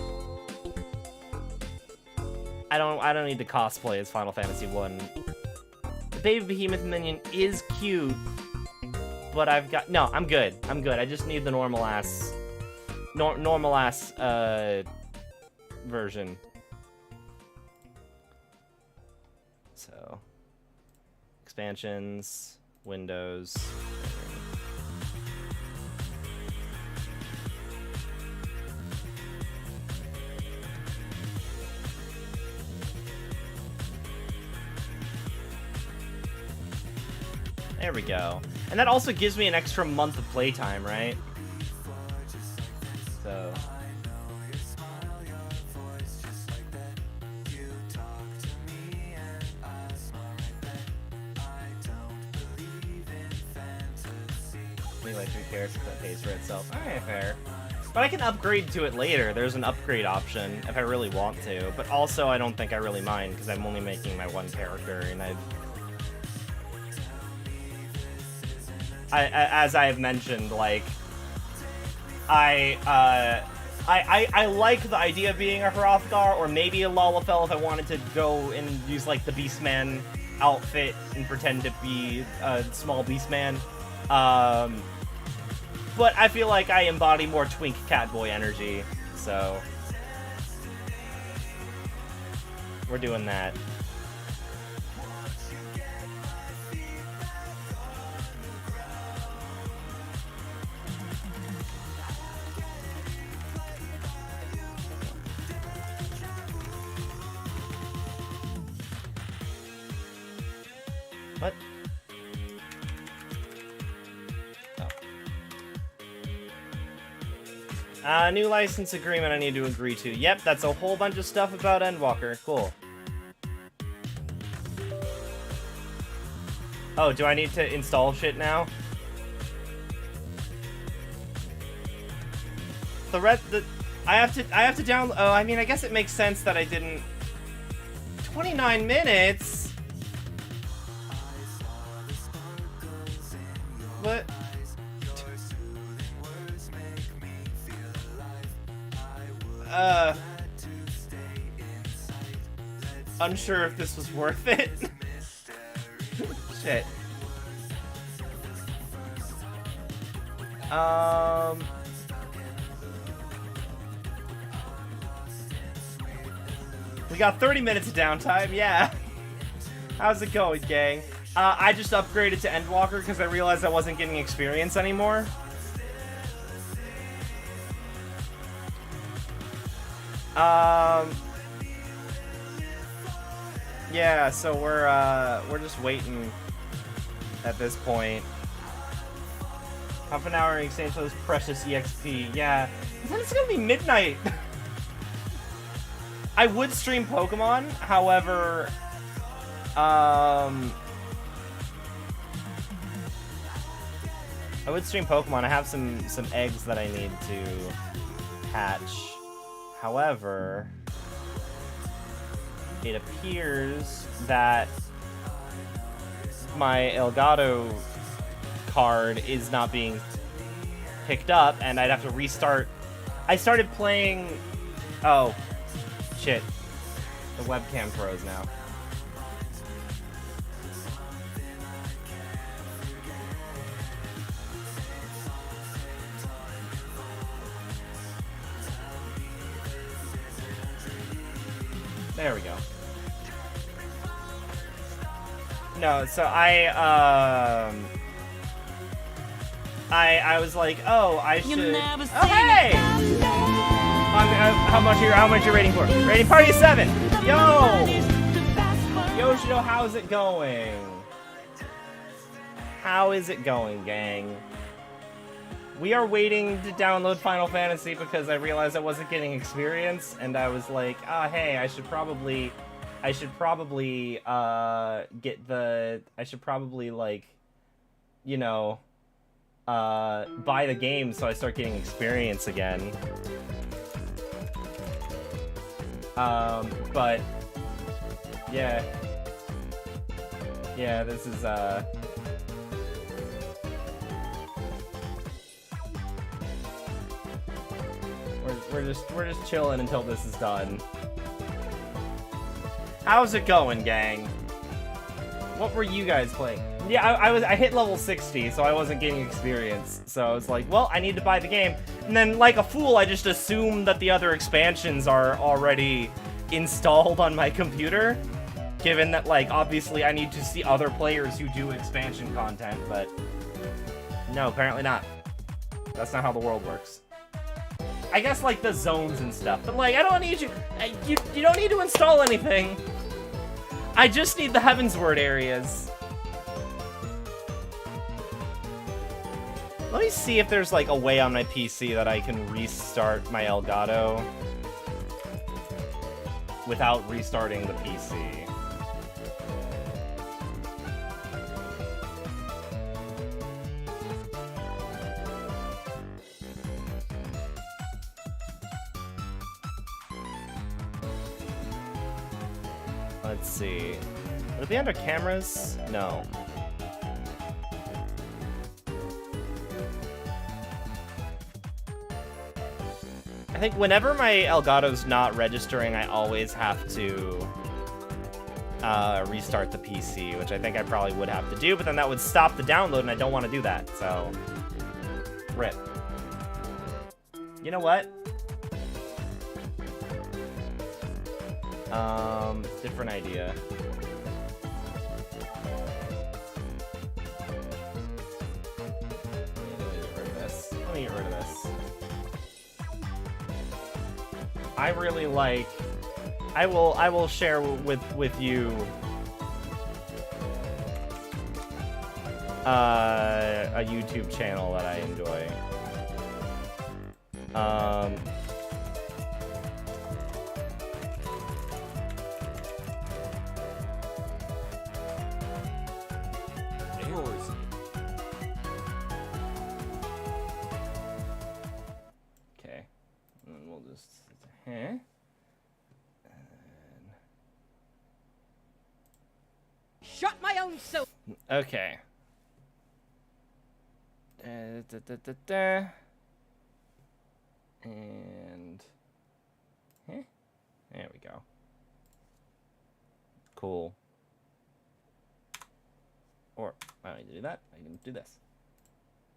I don't need to cosplay as Final Fantasy 1. The Baby Behemoth minion is cute, but I'm good. I just need the normal ass version. So, expansions, Windows. There we go. And that also gives me an extra month of playtime, right? So. Maybe like 3 characters that pays for itself. Alright, fair. But I can upgrade to it later. There's an upgrade option if I really want to. But also, I don't think I really mind because I'm only making my one character, and as I have mentioned, like, I like the idea of being a Hrothgar or maybe a Lalafell if I wanted to go and use like the Beastman outfit and pretend to be a small Beastman. But I feel like I embody more Twink Catboy energy, so we're doing that. What? Oh. New license agreement I need to agree to. Yep, that's a whole bunch of stuff about Endwalker. Cool. Oh, do I need to install shit now? I have to download. Oh, I mean, I guess it makes sense that I didn't. 29 minutes. What? Unsure if this was worth it. Shit. We got 30 minutes of downtime, yeah. How's it going, gang? I just upgraded to Endwalker because I realized I wasn't getting experience anymore. Yeah, so we're just waiting at this point. Half an hour in exchange for this precious EXP. Yeah, then it's gonna be midnight. I would stream Pokemon, however, I would stream Pokemon. I have some eggs that I need to hatch. However, it appears that my Elgato card is not being picked up, and I'd have to restart. I started playing. Oh, shit! The webcam froze now. There we go. No, so I was like, oh, I should. Oh, hey! How much are you rating for? Rating party 7. Yo, Yoshino, how's it going? How is it going, gang? We are waiting to download Final Fantasy because I realized I wasn't getting experience, and I was like, ah, hey, I should probably like, you know, buy the game so I start getting experience again. But yeah, this is we're just chilling until this is done. How's it going, gang? What were you guys playing? Yeah, I hit level 60, so I wasn't getting experience. So I was like, well, I need to buy the game. And then, like a fool, I just assumed that the other expansions are already installed on my computer. Given that, like, obviously I need to see other players who do expansion content, but no, apparently not. That's not how the world works. I guess, like, the zones and stuff, but, like, I don't need you don't need to install anything. I just need the Heavensward areas. Let me see if there's, like, a way on my PC that I can restart my Elgato without restarting the PC. Let's see. Would it be under cameras? No. I think whenever my Elgato's not registering, I always have to restart the PC, which I think I probably would have to do, but then that would stop the download, and I don't want to do that, so... RIP. You know what? Different idea. Let me get rid of this. I really like... I will share with you a YouTube channel that I enjoy. Okay, and we'll just Shut my own soul. Okay. And there we go. Cool. Or I don't need to do that. I can do this.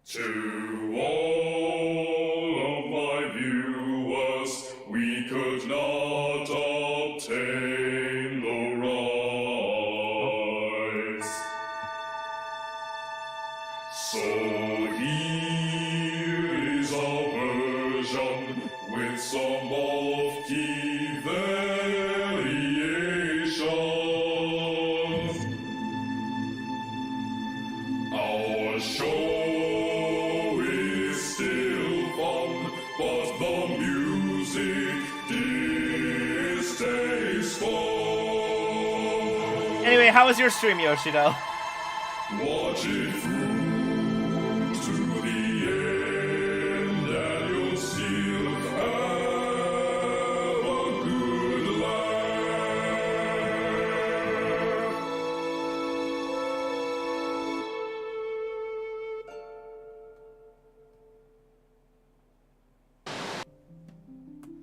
To all of my viewers, we could not obtain the rights. So here is our version with some off-key variation. Our show is still fun, but the music distasteful. Anyway, how was your stream, Yoshino? Watch it through to the end, and you'll still have a good laugh.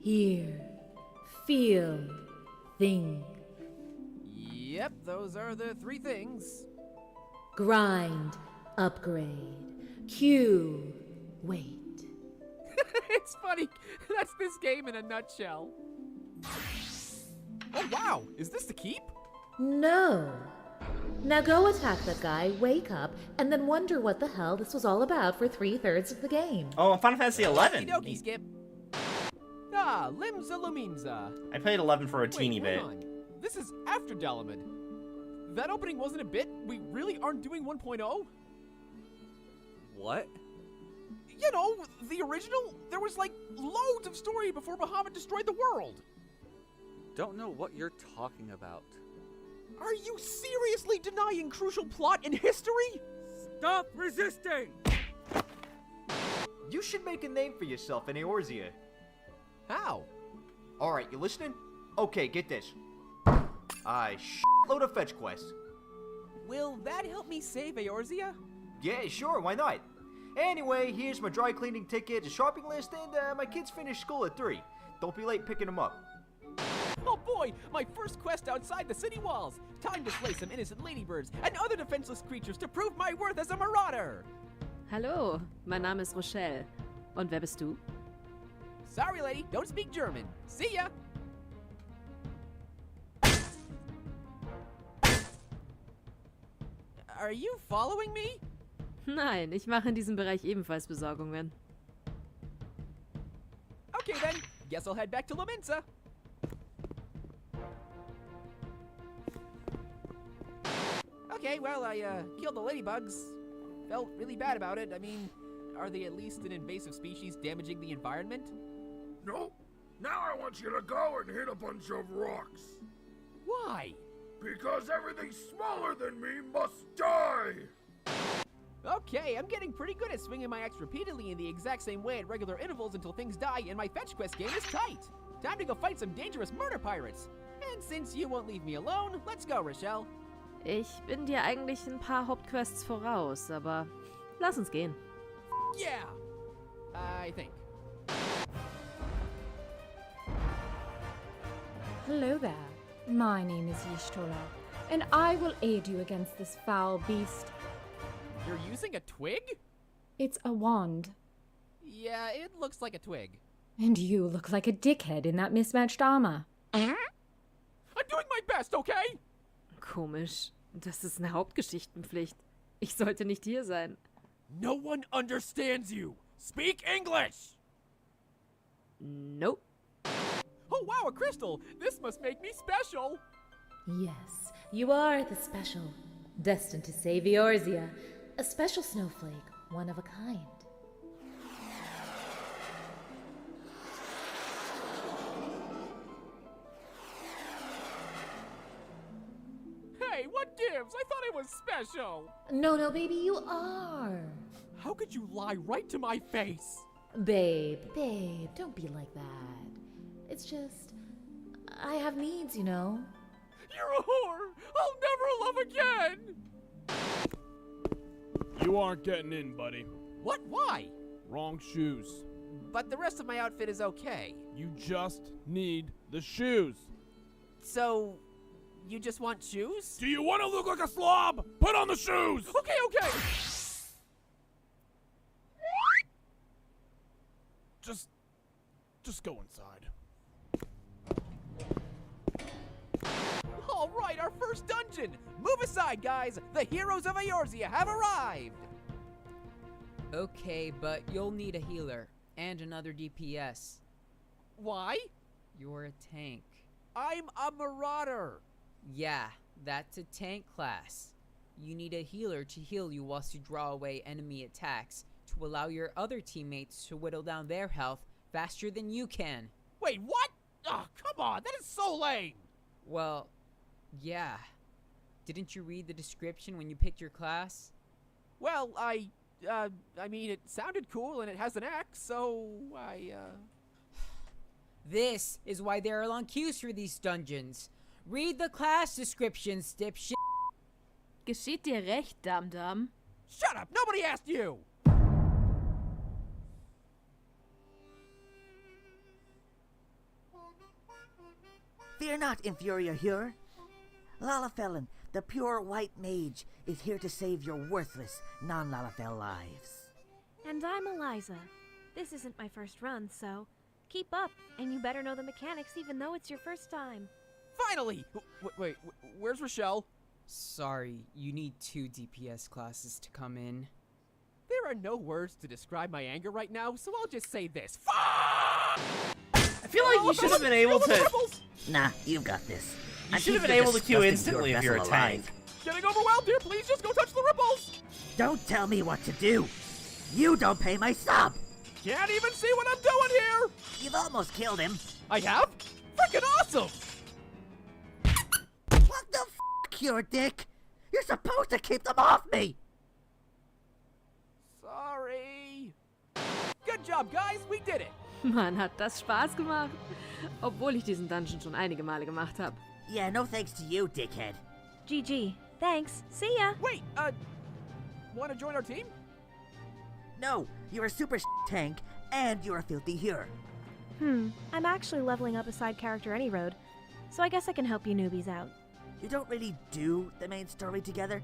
Hear, feel, think. Yep, those are the 3 things. Grind, upgrade, queue, wait. It's funny. That's this game in a nutshell. Oh, wow. Is this to keep? No. Now go attack that guy, wake up, and then wonder what the hell this was all about for 3/3 of the game. Oh, Final Fantasy XI. Okie dokie, Skip. Ah, Limza Luminza. I played 11 for a teeny bit. On. This is after Dalamud. That opening wasn't a bit? We really aren't doing 1.0? What? You know, the original, there was like loads of story before Bahamut destroyed the world. Don't know what you're talking about. Are you seriously denying crucial plot in history? Stop resisting! You should make a name for yourself in Eorzea. How? Alright, you listening? Okay, get this. Load of fetch quests. Will that help me save Eorzea? Yeah, sure, why not? Anyway, here's my dry cleaning ticket, a shopping list, and my kids finish school at 3. Don't be late picking them up. Oh boy, my first quest outside the city walls. Time to slay some innocent ladybirds and other defenseless creatures to prove my worth as a marauder. Hallo, mein Name ist Rochelle. Und wer bist du? Sorry, lady, don't speak German. See ya! Are you following me? Nein, ich mache in diesem Bereich ebenfalls Besorgungen. Okay then, guess I'll head back to Luminza. Okay, well, I killed the ladybugs. Felt really bad about it. I mean, are they at least an invasive species damaging the environment? No. Now I want you to go and hit a bunch of rocks. Why? Because everything smaller than me must die. Okay, I'm getting pretty good at swinging my axe repeatedly in the exact same way at regular intervals until things die, and my fetch quest game is tight. Time to go fight some dangerous murder pirates. And since you won't leave me alone, let's go, Rochelle. Ich bin dir eigentlich ein paar Hauptquests voraus, aber lass uns gehen. Yeah! I think. Hello there. My name is Y'shtola, and I will aid you against this foul beast. You're using a twig? It's a wand. Yeah, it looks like a twig. And you look like a dickhead in that mismatched armor. I'm doing my best, okay? Komisch. Das ist eine Hauptgeschichtenpflicht. Ich sollte nicht hier sein. No one understands you. Speak English! Nope. Oh wow, a crystal! This must make me special! Yes, you are the special. Destined to save Eorzea. A special snowflake, one of a kind. Hey, what gives? I thought I was special! No, baby, you are. How could you lie right to my face? Babe, don't be like that. It's just, I have needs, you know. You're a whore! I'll never love again! You aren't getting in, buddy. What? Why? Wrong shoes. But the rest of my outfit is okay. You just need the shoes. So, you just want shoes? Do you want to look like a slob? Put on the shoes! Okay! Just go inside. All right, our first dungeon! Move aside, guys! The heroes of Eorzea have arrived! Okay, but you'll need a healer and another DPS. Why? You're a tank. I'm a marauder! Yeah, that's a tank class. You need a healer to heal you whilst you draw away enemy attacks, to allow your other teammates to whittle down their health faster than you can. Wait, what? Oh, come on, that is so lame! Well, yeah. Didn't you read the description when you picked your class? Well, I mean, it sounded cool and it has an axe, so This is why there are long queues for these dungeons. Read the class descriptions, dipshit. Geschieht dir recht, Dum-Dum. Shut up! Nobody asked you! Fear not, inferior hearer. Lalafellin, the pure white mage, is here to save your worthless non-Lalafell lives. And I'm Eliza. This isn't my first run, so keep up, and you better know the mechanics even though it's your first time. Finally! Wait, where's Rochelle? Sorry, you need 2 DPS classes to come in. There are no words to describe my anger right now, so I'll just say this. I feel like you should have been able to... Nah, you've got this. You should have been able to queue instantly if you're a tank. Getting overwhelmed here, please just go touch the ripples! Don't tell me what to do. You don't pay my sub. Can't even see what I'm doing here! You've almost killed him. I have? Freaking awesome! What the f***, your dick? You're supposed to keep them off me! Sorry. Good job, guys, we did it! Mann, hat das Spaß gemacht. Obwohl ich diesen Dungeon schon einige Male gemacht habe. Yeah, no thanks to you, dickhead. GG. Thanks. See ya. Wait, wanna join our team? No, you're a super tank, and you're a filthy healer. I'm actually leveling up a side character any road, so I guess I can help you newbies out. You don't really do the main story together?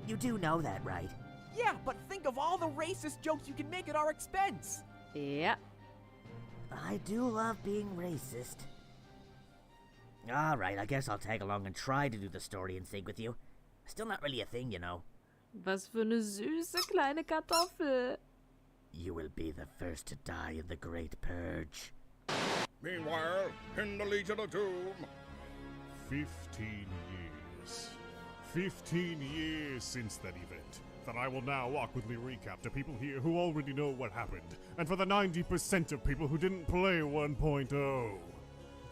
You do know that, right? Yeah, but think of all the racist jokes you can make at our expense! Ja. I do love being racist. Alright, I guess I'll tag along and try to do the story in sync with you. Still not really a thing, you know. Was für eine süße kleine Kartoffel. You will be the first to die in the Great Purge. Meanwhile, in the Legion of Doom. 15 years. 15 years since that event. That I will now awkwardly recap to people here who already know what happened, and for the 90% of people who didn't play 1.0.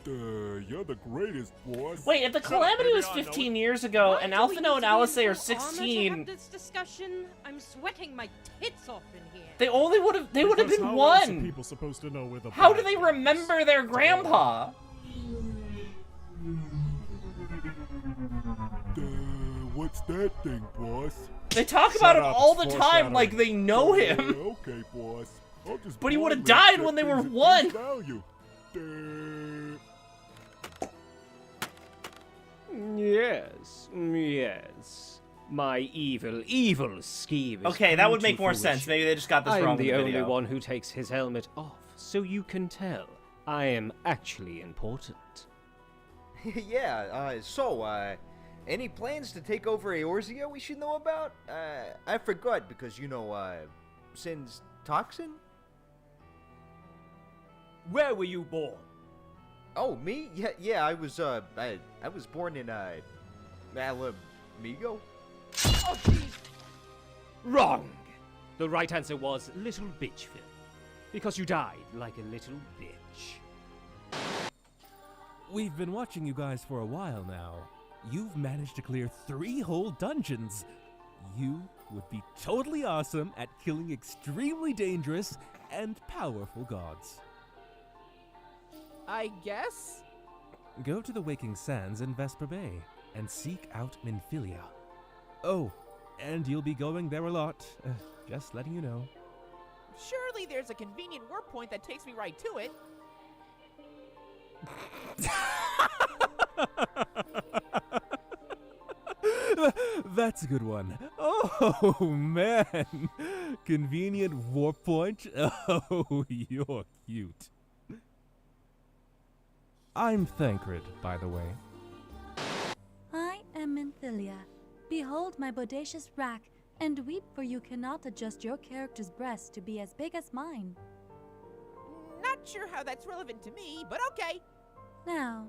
You're the greatest, boss. Wait, if the Calamity was 15 years ago, and Alphino and Alisaie are 16... This discussion, I'm sweating my tits off in here. They would have been how one. else are people supposed to know where the How do they remember their grandpa? What's that thing, boss? They talk about him all the time like they know him. Okay, boss. But he would have died when they were one. Yes, yes. My evil scheme is Okay, that would make more sense. Maybe they just got this wrong in the I'm the video. only one who takes his helmet off, so you can tell I am actually important. Yeah, any plans to take over Eorzea we should know about? I forgot because, since Toxin? Where were you born? Oh, me? Yeah, I was born in, Alamigo? Oh, jeez! Wrong! The right answer was Little Bitchville. Because you died like a little bitch. We've been watching you guys for a while now. You've managed to clear 3 whole dungeons. You would be totally awesome at killing extremely dangerous and powerful gods. I guess? Go to the Waking Sands in Vesper Bay and seek out Minfilia. Oh, and you'll be going there a lot. Just letting you know. Surely there's a convenient warp point that takes me right to it. That's a good one. Oh, man. Convenient warp point? Oh, you're cute. I'm Thancred, by the way. I am Minfilia. Behold my bodacious rack, and weep for you cannot adjust your character's breast to be as big as mine. Not sure how that's relevant to me, but okay. Now,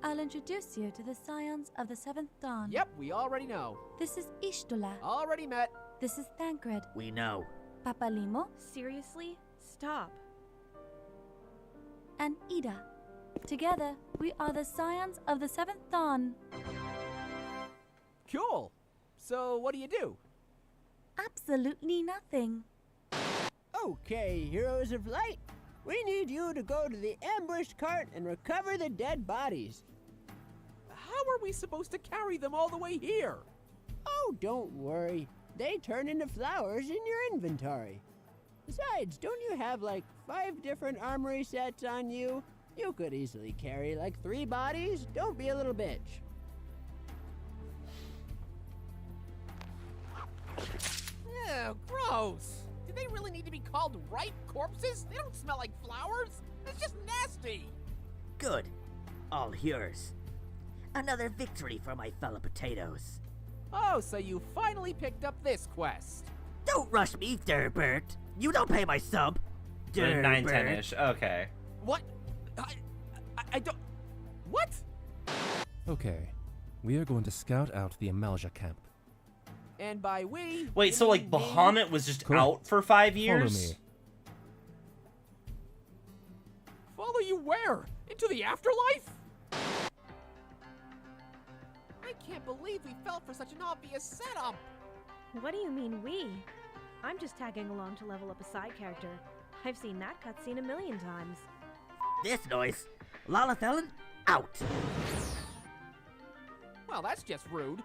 I'll introduce you to the Scions of the Seventh Dawn. Yep, we already know. This is Y'shtola. Already met. This is Thancred. We know. Papalimo. Seriously? Stop. And Ida. Together, we are the Scions of the Seventh Dawn. Cool. So, what do you do? Absolutely nothing. Okay, heroes of light. We need you to go to the ambushed cart and recover the dead bodies. How are we supposed to carry them all the way here? Oh, don't worry. They turn into flowers in your inventory. Besides, don't you have like 5 different armory sets on you? You could easily carry like 3 bodies. Don't be a little bitch. Ew, gross. Do they really need to be called ripe corpses? They don't smell like flowers. It's just nasty. Good. All yours. Another victory for my fellow potatoes. Oh, so you finally picked up this quest. Don't rush me, Durbert. You don't pay my sub. 9-10-ish. Okay. What? I don't... What? Okay. We are going to scout out the Amalja camp. And by we... Wait, so like Bahamut was just out for 5 years? Follow me. Follow you where? Into the afterlife? I can't believe we fell for such an obvious setup. What do you mean we? I'm just tagging along to level up a side character. I've seen that cutscene a million times. This noise. Lalafellin, out. Well, that's just rude.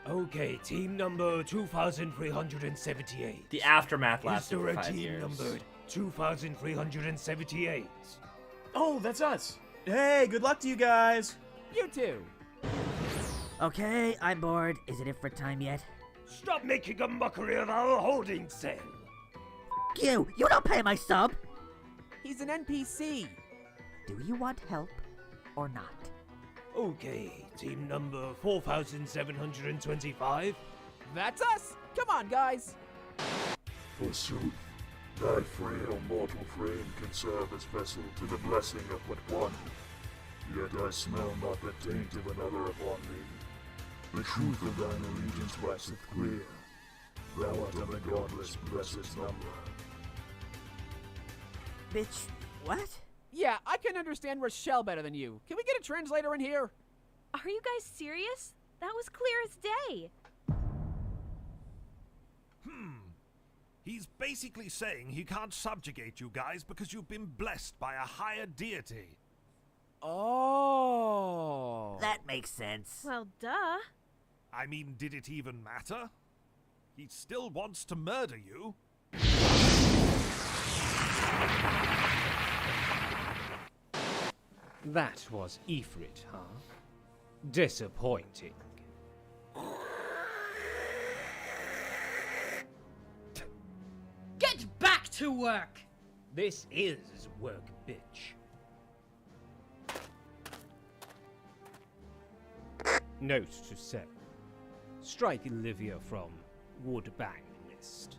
Okay, team number 2378. The aftermath Is lasted there for a 5 team years. number 2378? Oh, that's us. Hey, good luck to you guys. You too. Okay, I'm bored. Is it for time yet? Stop making a mockery of our holding cell. You don't pay my sub. He's an NPC. Do you want help or not? Okay, team number 4725. That's us. Come on, guys. Forsooth, thy frail mortal frame can serve as vessel to the blessing of but one. Yet I smell not the taint of another upon thee. The truth of thine allegiance waxeth clear. Thou art of the godless blessed number. Bitch, what? Yeah, I can understand Rochelle better than you. Can we get a translator in here? Are you guys serious? That was clear as day. He's basically saying he can't subjugate you guys because you've been blessed by a higher deity. Oh. That makes sense. Well, duh. I mean, did it even matter? He still wants to murder you. That was Ifrit, huh? Disappointing. Get back to work! This is work, bitch. Note to self. Strike Olivia from Woodbang list.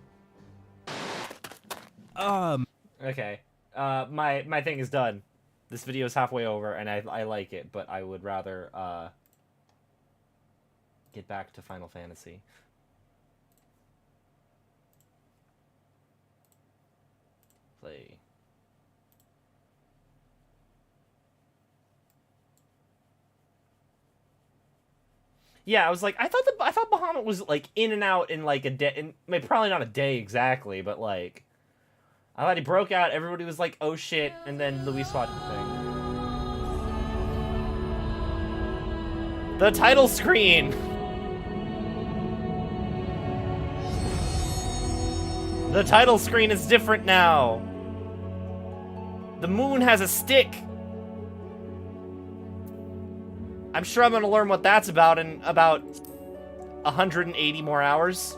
Okay. My thing is done. This video is halfway over, and I like it, but I would rather get back to Final Fantasy. Play. Yeah, I was like, I thought Bahamut was like in and out in like a day, probably not a day exactly, but like, I thought he broke out. Everybody was like, "Oh shit!" and then Luis fought the thing. The title screen. The title screen is different now. The moon has a stick. I'm sure I'm gonna learn what that's about in about 180 more hours.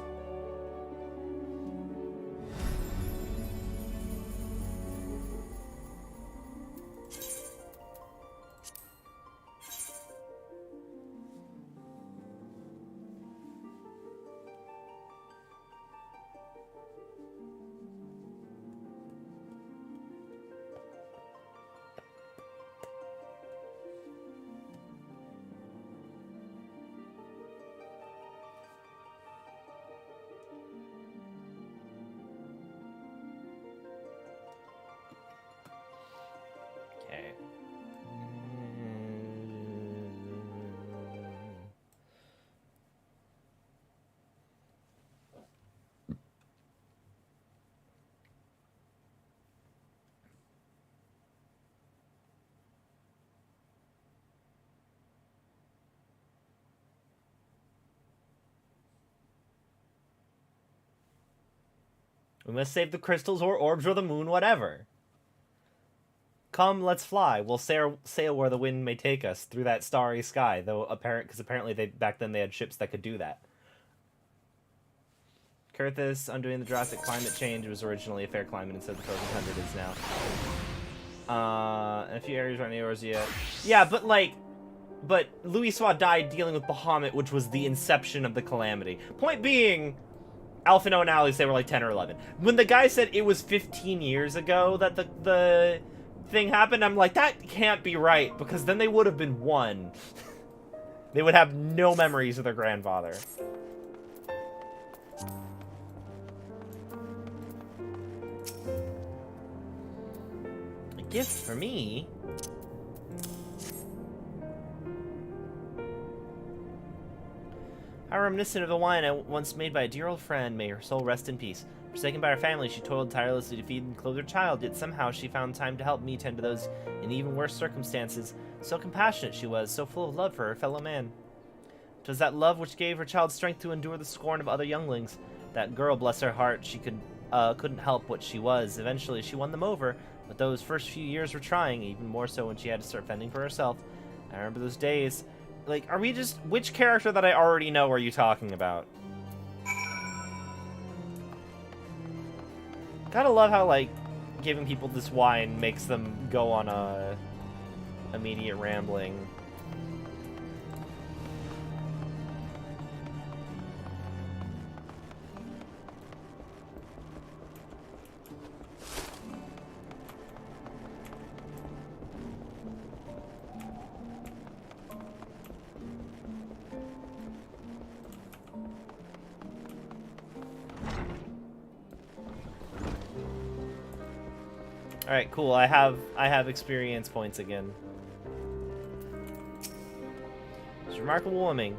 Okay. We must save the crystals or orbs or the moon, whatever. Come, let's fly. We'll sail where the wind may take us, through that starry sky, though because apparently back then they had ships that could do that. Kurthus, undoing the drastic climate change, was originally a fair climate instead of the frozen tundra it is now. And a few areas around Eorzea. Yeah, but like, But Louisoix died dealing with Bahamut, which was the inception of the calamity. Point being, Alphino and Alice, they were like 10 or 11. When the guy said it was 15 years ago that the thing happened, I'm like, that can't be right, because then they would have been 1. They would have no memories of their grandfather. A gift for me? How reminiscent of the wine I once made by a dear old friend. May her soul rest in peace. Forsaken by her family, she toiled tirelessly to feed and clothe her child, yet somehow she found time to help me tend to those in even worse circumstances. So compassionate she was, so full of love for her fellow man. 'Twas that love which gave her child strength to endure the scorn of other younglings. That girl, bless her heart, she couldn't help what she was. Eventually she won them over, but those first few years were trying, even more so when she had to start fending for herself. I remember those days. Like, are we just... Which character that I already know are you talking about? Gotta love how, like, giving people this wine makes them go on a immediate rambling. Alright, cool. I have experience points again. She's a remarkable woman.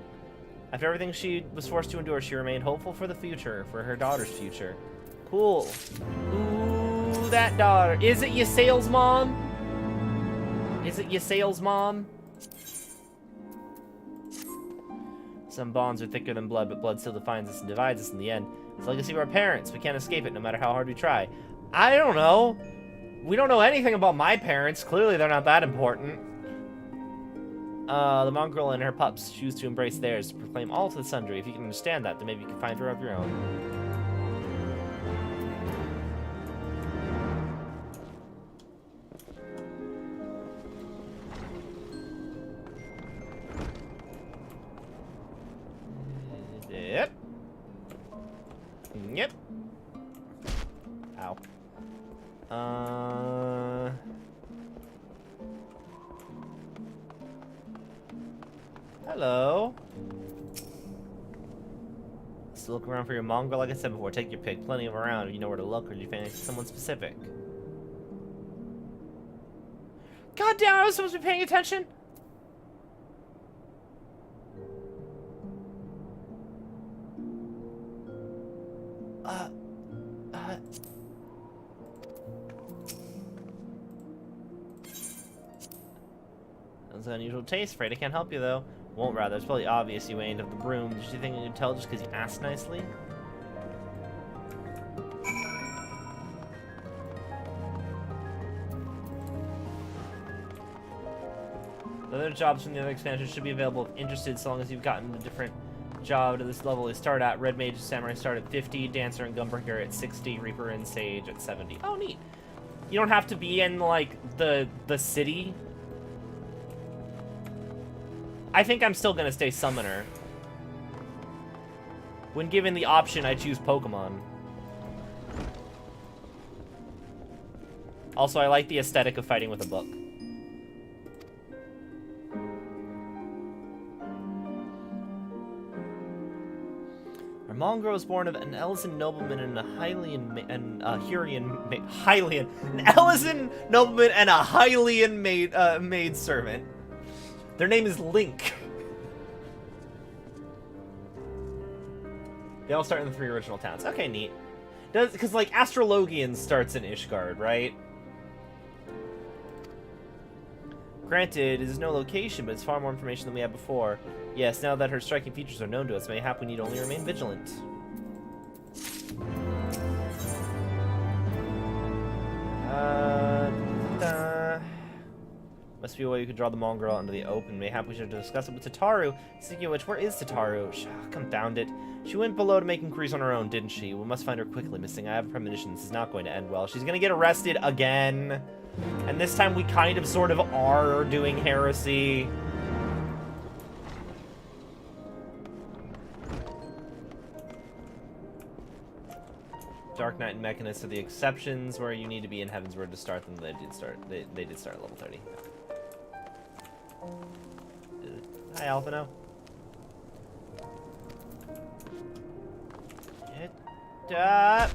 After everything she was forced to endure, she remained hopeful for the future, for her daughter's future. Cool. Ooh, that daughter. Is it your sales mom? Is it your sales mom? Some bonds are thicker than blood, but blood still defines us and divides us in the end. It's the legacy of our parents. We can't escape it, no matter how hard we try. I don't know. We don't know anything about my parents. Clearly, they're not that important. The mongrel and her pups choose to embrace theirs, to proclaim all to the sundry. If you can understand that, then maybe you can find her of your own. Yep. Yep. Ow. Hello. Still look around for your mongrel. Like I said before, take your pick. Plenty of around if you know where to look, or do you fancy someone specific? God damn, I was supposed to be paying attention. That's an unusual taste. Afraid I can't help you, though. Won't rather. It's probably obvious you ain't of the broom. Did you think you could tell just because you asked nicely? The other jobs from the other expansions should be available if interested, so long as you've gotten a different job to this level. They start at Red Mage and Samurai start at 50, Dancer and Gunbreaker at 60, Reaper and Sage at 70. Oh, neat. You don't have to be in, like, the city. I think I'm still gonna stay Summoner. When given the option, I choose Pokemon. Also, I like the aesthetic of fighting with a book. Our mongrel was born of an Elysian nobleman and a Hylian an Elysian nobleman and a Hylian maid servant. Their name is Link. They all start in the 3 original towns. Okay, neat. Because, like, Astrologian starts in Ishgard, right? Granted, it is no location, but it's far more information than we had before. Yes, now that her striking features are known to us, mayhap we need only remain vigilant. Must be a way you could draw the mongrel out into the open. Mayhap we should discuss it with Tataru. Speaking of which, where is Tataru? Confound it. She went below to make inquiries on her own, didn't she? We must find her quickly, missing. I have a premonition this is not going to end well. She's gonna get arrested again. And this time we kind of sort of are doing heresy. Dark Knight and Mechanist are the exceptions where you need to be in Heavensward to start them. They did start. They did start at level 30. Hi, Alphino. Get up.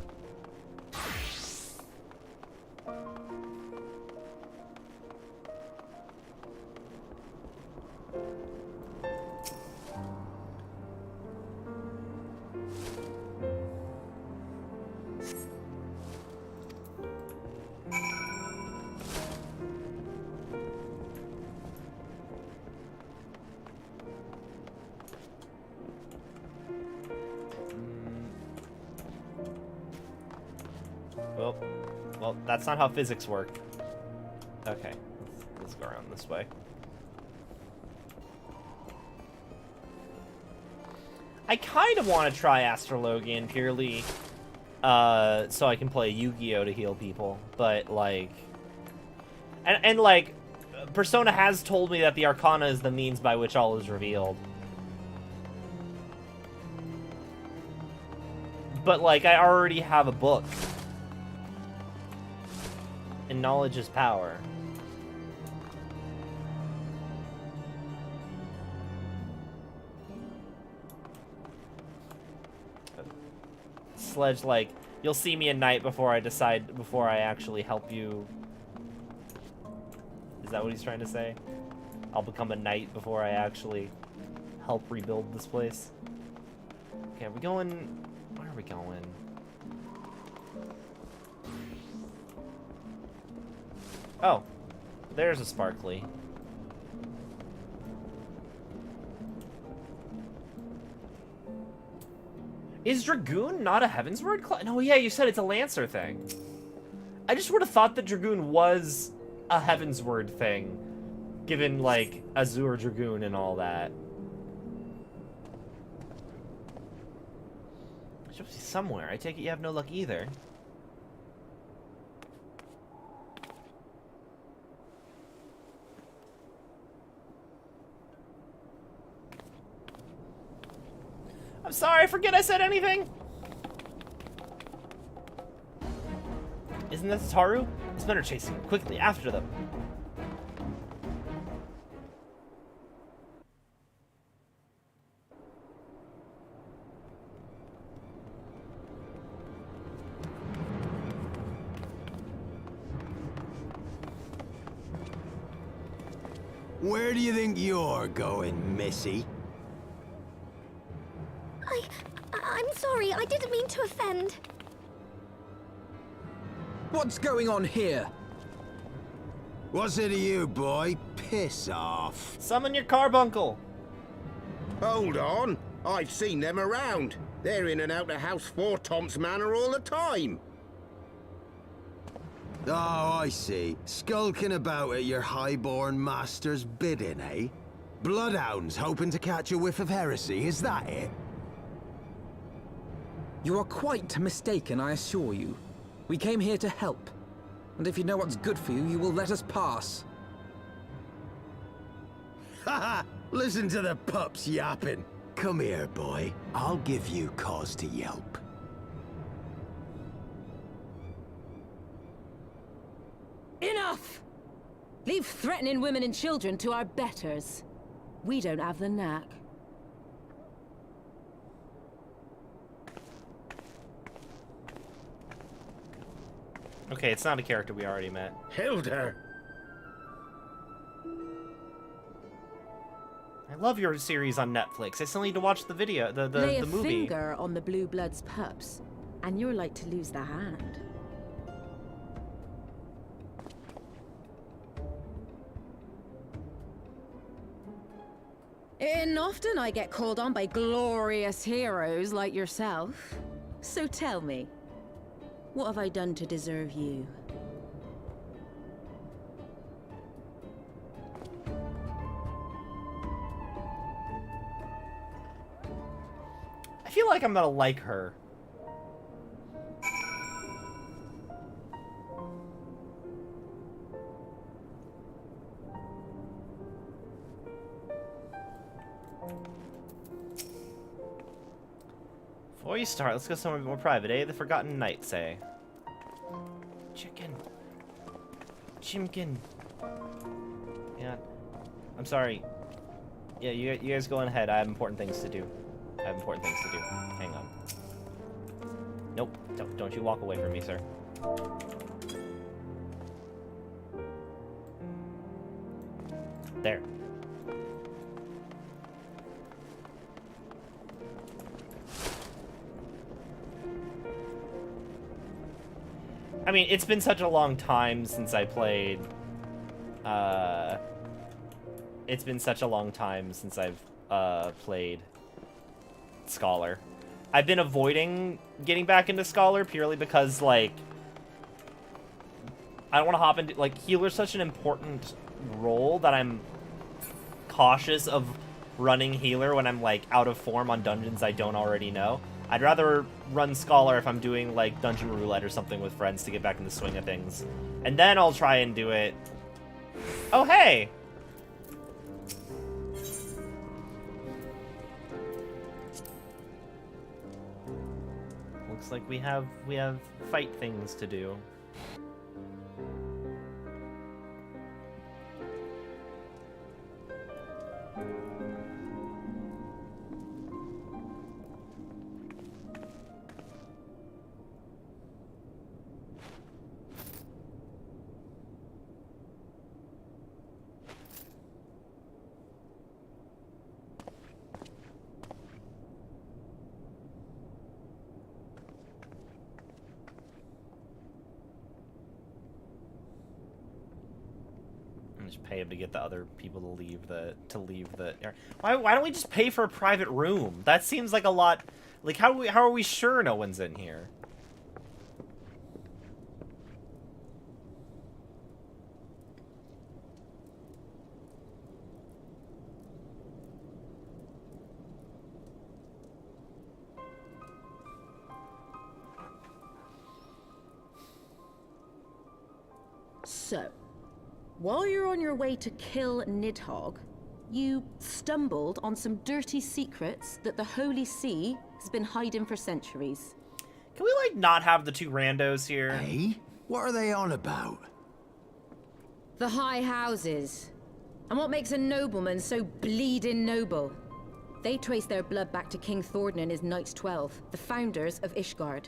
Well, that's not how physics work. Okay, let's go around this way. I kind of want to try Astrologian purely so I can play Yu-Gi-Oh to heal people, but like, and like, Persona has told me that the Arcana is the means by which all is revealed. But like, I already have a book. And knowledge is power. Sledge, like, you'll see me at night before I actually help you. Is that what he's trying to say? I'll become a knight before I actually help rebuild this place. Okay, are we going? Where are we going? Oh, there's a sparkly. Is Dragoon not a Heavensward class? No, yeah, you said it's a Lancer thing. I just would have thought that Dragoon was a Heavensward thing, given, like, Azure Dragoon and all that. It should be somewhere. I take it you have no luck either. I'm sorry, I forget I said anything. Isn't this Taru? It's better chasing quickly after them. Where do you think you're going, Missy? I'm sorry, I didn't mean to offend. What's going on here? What's it to you, boy? Piss off. Summon your carbuncle. Hold on. I've seen them around. They're in and out of House 4 Tom's Manor all the time. Oh, I see. Skulking about at your highborn master's bidding, eh? Bloodhounds hoping to catch a whiff of heresy, is that it? You are quite mistaken, I assure you. We came here to help. And if you know what's good for you, you will let us pass. Haha! Listen to the pups yapping. Come here, boy. I'll give you cause to yelp. Enough! Leave threatening women and children to our betters. We don't have the knack. Okay, it's not a character we already met. Hilda! I love your series on Netflix. I still need to watch the video, the Lay a movie. finger on the Blue Bloods pups, and you're like to lose the hand. And often I get called on by glorious heroes like yourself. So tell me, what have I done to deserve you? I feel like I'm gonna like her. Before you start, let's go somewhere more private, eh? The Forgotten Knights, eh? Chicken. Chimkin. Yeah. I'm sorry. Yeah, you guys go on ahead. I have important things to do. Hang on. Nope. Don't you walk away from me, sir. There. I mean, it's been such a long time since I played, it's been such a long time since I've, played Scholar. I've been avoiding getting back into Scholar purely because, like, I don't want to hop into, like, healer's such an important role that I'm cautious of running healer when I'm, like, out of form on dungeons I don't already know. I'd rather run Scholar if I'm doing, like, Dungeon Roulette or something with friends to get back in the swing of things. And then I'll try and do it. Oh, hey! Looks like we have fight things to do. Just pay him to get the other people to leave the Why don't we just pay for a private room? That seems like a lot. Like, how are we sure no one's in here? So, while you're on your way to kill Nidhogg, you stumbled on some dirty secrets that the Holy See has been hiding for centuries. Can we, like, not have the two randos here? Hey? What are they on about? The High Houses. And what makes a nobleman so bleeding noble? They trace their blood back to King Thornton and his Knights 12, the founders of Ishgard.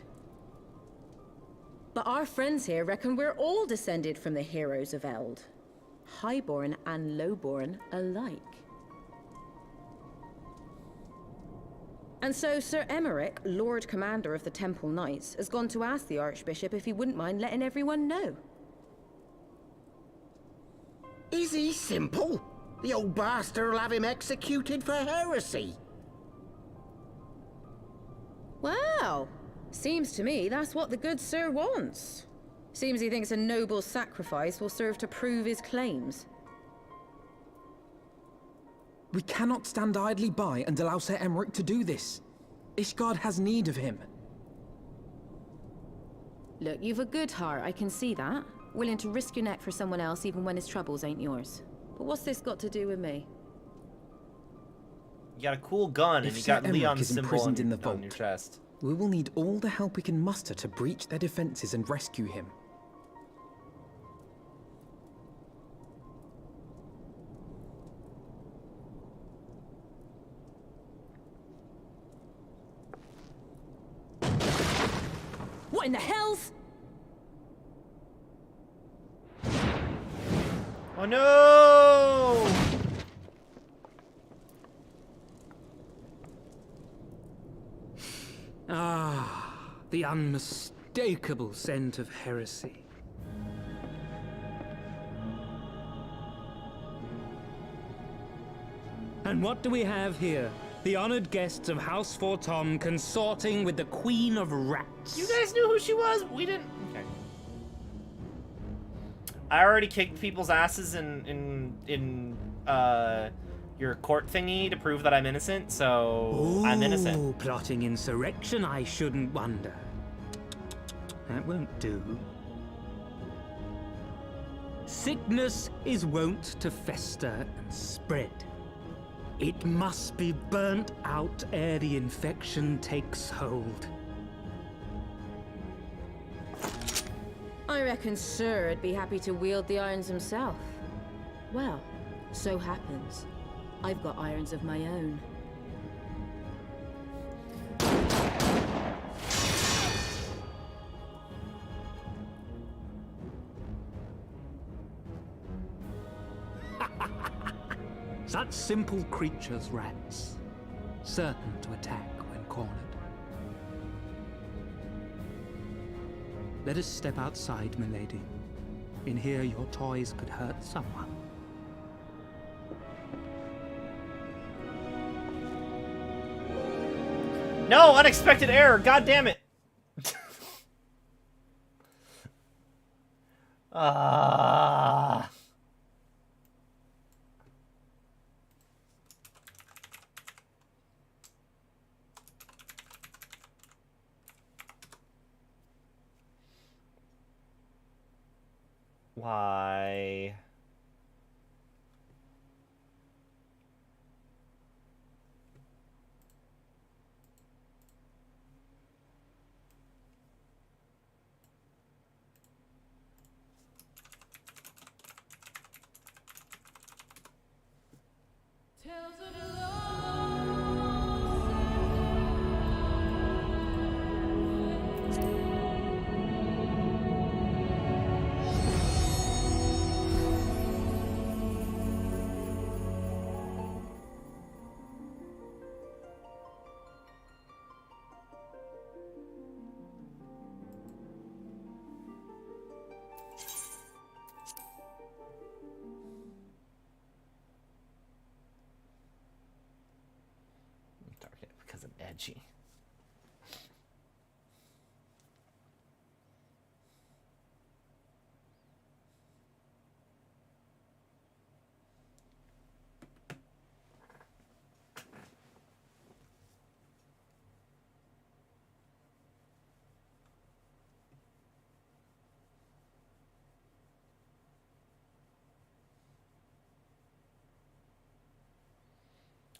But our friends here reckon we're all descended from the heroes of Eld. Highborn and lowborn alike. And so Sir Emmerich, Lord Commander of the Temple Knights, has gone to ask the Archbishop if he wouldn't mind letting everyone know. Is he simple? The old bastard will have him executed for heresy. Wow! Seems to me that's what the good sir wants. Seems he thinks a noble sacrifice will serve to prove his claims. We cannot stand idly by and allow Sir Emmerich to do this. Ishgard has need of him. Look, you've a good heart, I can see that. Willing to risk your neck for someone else even when his troubles ain't yours. But what's this got to do with me? You got a cool gun and you got Leon's symbol on your chest. We will need all the help we can muster to breach their defenses and rescue him. What in the hells? Oh no! Ah, the unmistakable scent of heresy. And what do we have here? The honored guests of House Fortom consorting with the Queen of Rats. You guys knew who she was? We didn't. Okay. I already kicked people's asses in your court thingy to prove that I'm innocent, so I'm innocent. Plotting insurrection, I shouldn't wonder. That won't do. Sickness is wont to fester and spread. It must be burnt out ere the infection takes hold. I reckon Sir would be happy to wield the irons himself. Well, so happens I've got irons of my own. Such simple creatures, rats, certain to attack when cornered. Let us step outside, milady. In here, your toys could hurt someone. No, unexpected error. God damn it. Ah. Why? Because I'm edgy.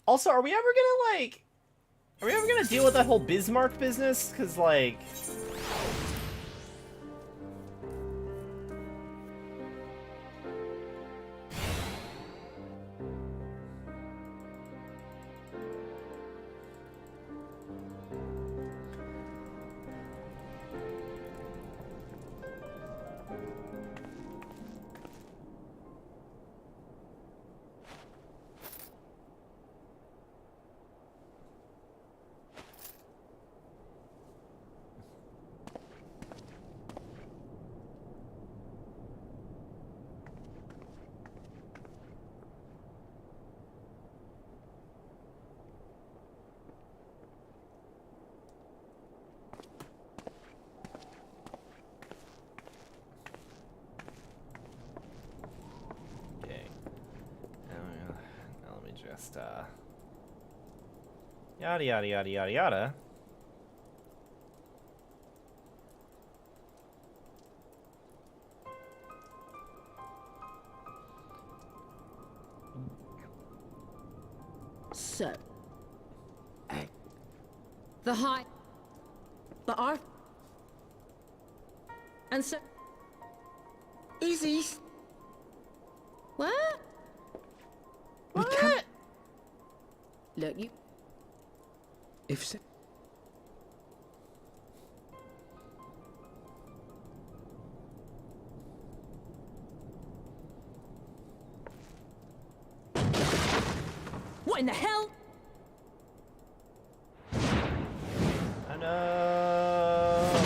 Also, are we ever gonna, like... Are we ever gonna deal with that whole Bismarck business? Cause, like... Yada yada yada yada yada. So, the high, the arth, and so, Easy. what? What? Look, you. If so. What in the hell? I know.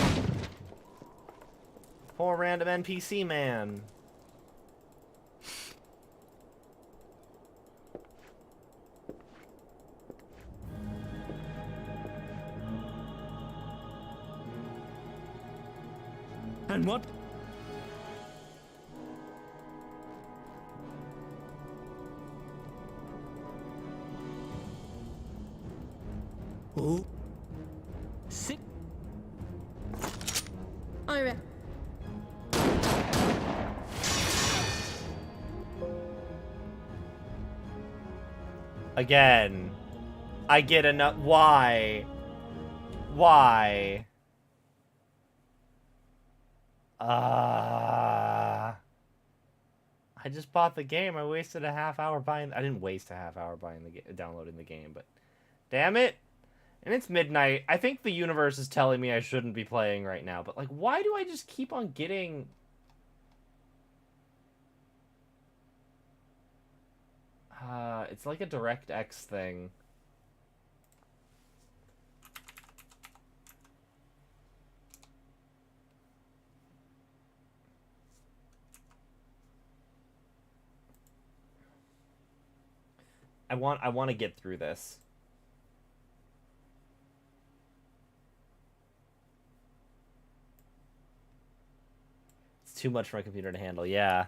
Poor random NPC man. And what? Oh. Sit. I Again. I get enough. Why? Why? I just bought the game. I wasted a half hour buying. I didn't waste a half hour buying the downloading the game, but damn it. And it's midnight. I think the universe is telling me I shouldn't be playing right now, but like, why do I just keep on getting... it's like a DirectX thing. I want to get through this. It's too much for my computer to handle. Yeah.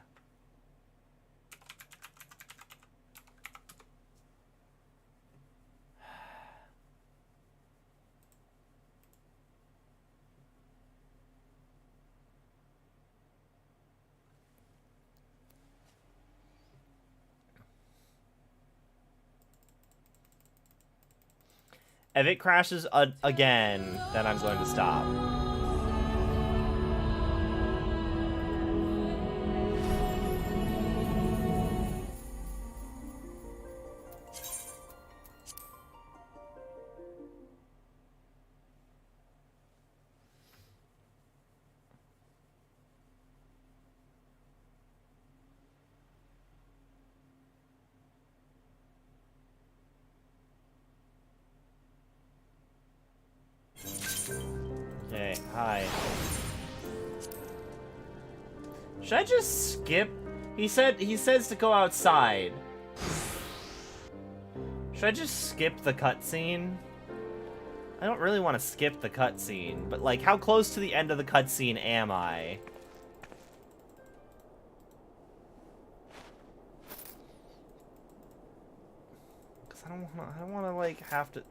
If it crashes again, then I'm going to stop. Okay, hi. Should I just skip? He says to go outside. Should I just skip the cutscene? I don't really want to skip the cutscene, but like, how close to the end of the cutscene am I? Because I don't want to like have to.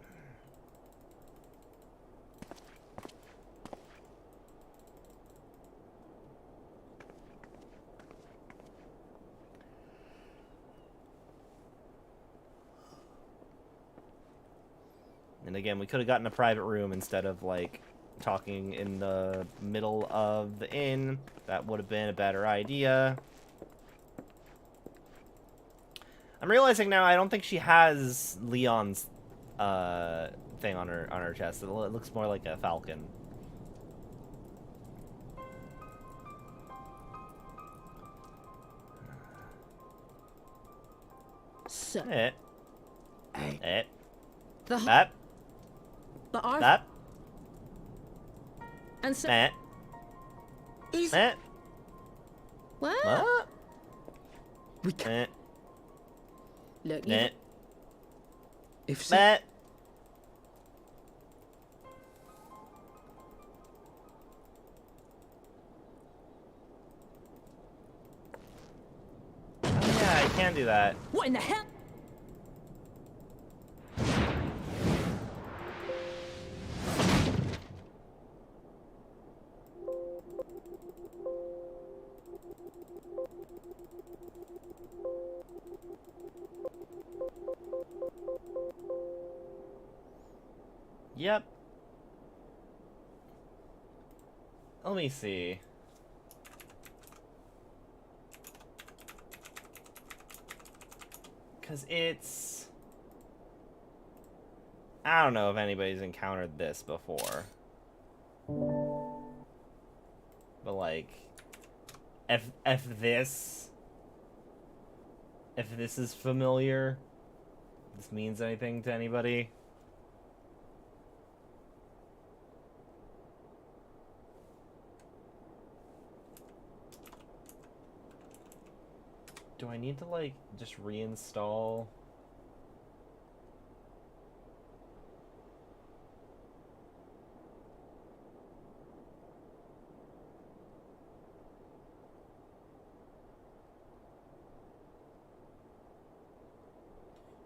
And again, we could have gotten a private room instead of, like, talking in the middle of the inn. That would have been a better idea. I'm realizing now I don't think she has Leon's thing on her chest. It looks more like a falcon. So. The Arth. And so. Is. What? We can't. Look. If so. Yeah, I can do that. What in the hell? Yep. Let me see. Because it's... I don't know if anybody's encountered this before. But like... If this is familiar, if this means anything to anybody... Do I need to, like, just reinstall?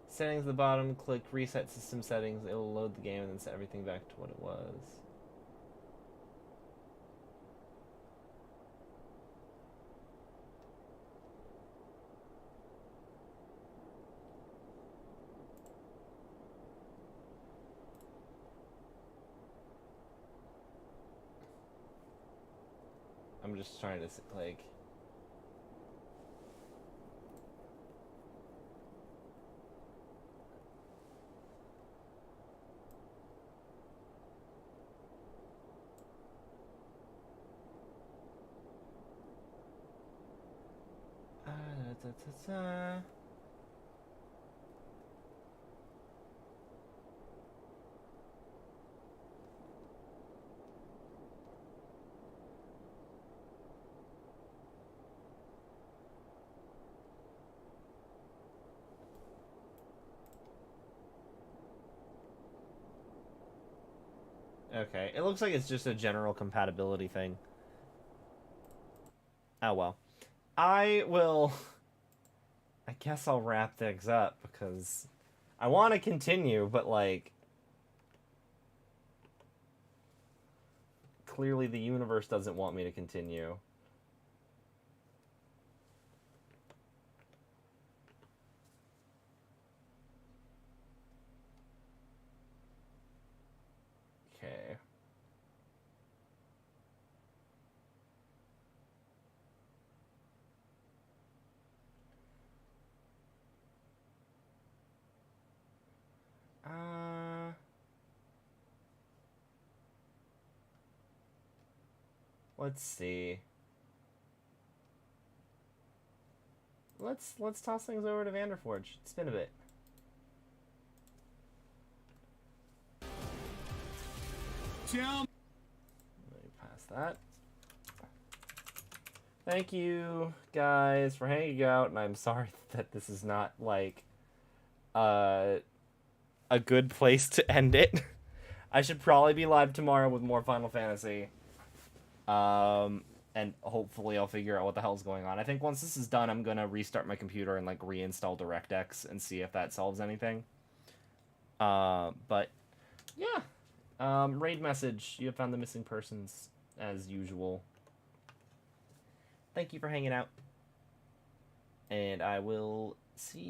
Settings at the bottom, click reset system settings. It will load the game and then set everything back to what it was. I'm just trying to, like... Okay, it looks like it's just a general compatibility thing. Oh well. I guess I'll wrap things up because I want to continue, but like clearly the universe doesn't want me to continue. Okay. Let's see. Let's toss things over to Vanderforge. Spin a bit. Let me pass that. Thank you guys for hanging out, and I'm sorry that this is not like a good place to end it. I should probably be live tomorrow with more Final Fantasy. And hopefully I'll figure out what the hell's going on. I think once this is done, I'm gonna restart my computer and like reinstall DirectX and see if that solves anything. But yeah. Raid message. You have found the missing persons as usual. Thank you for hanging out. And I will see you.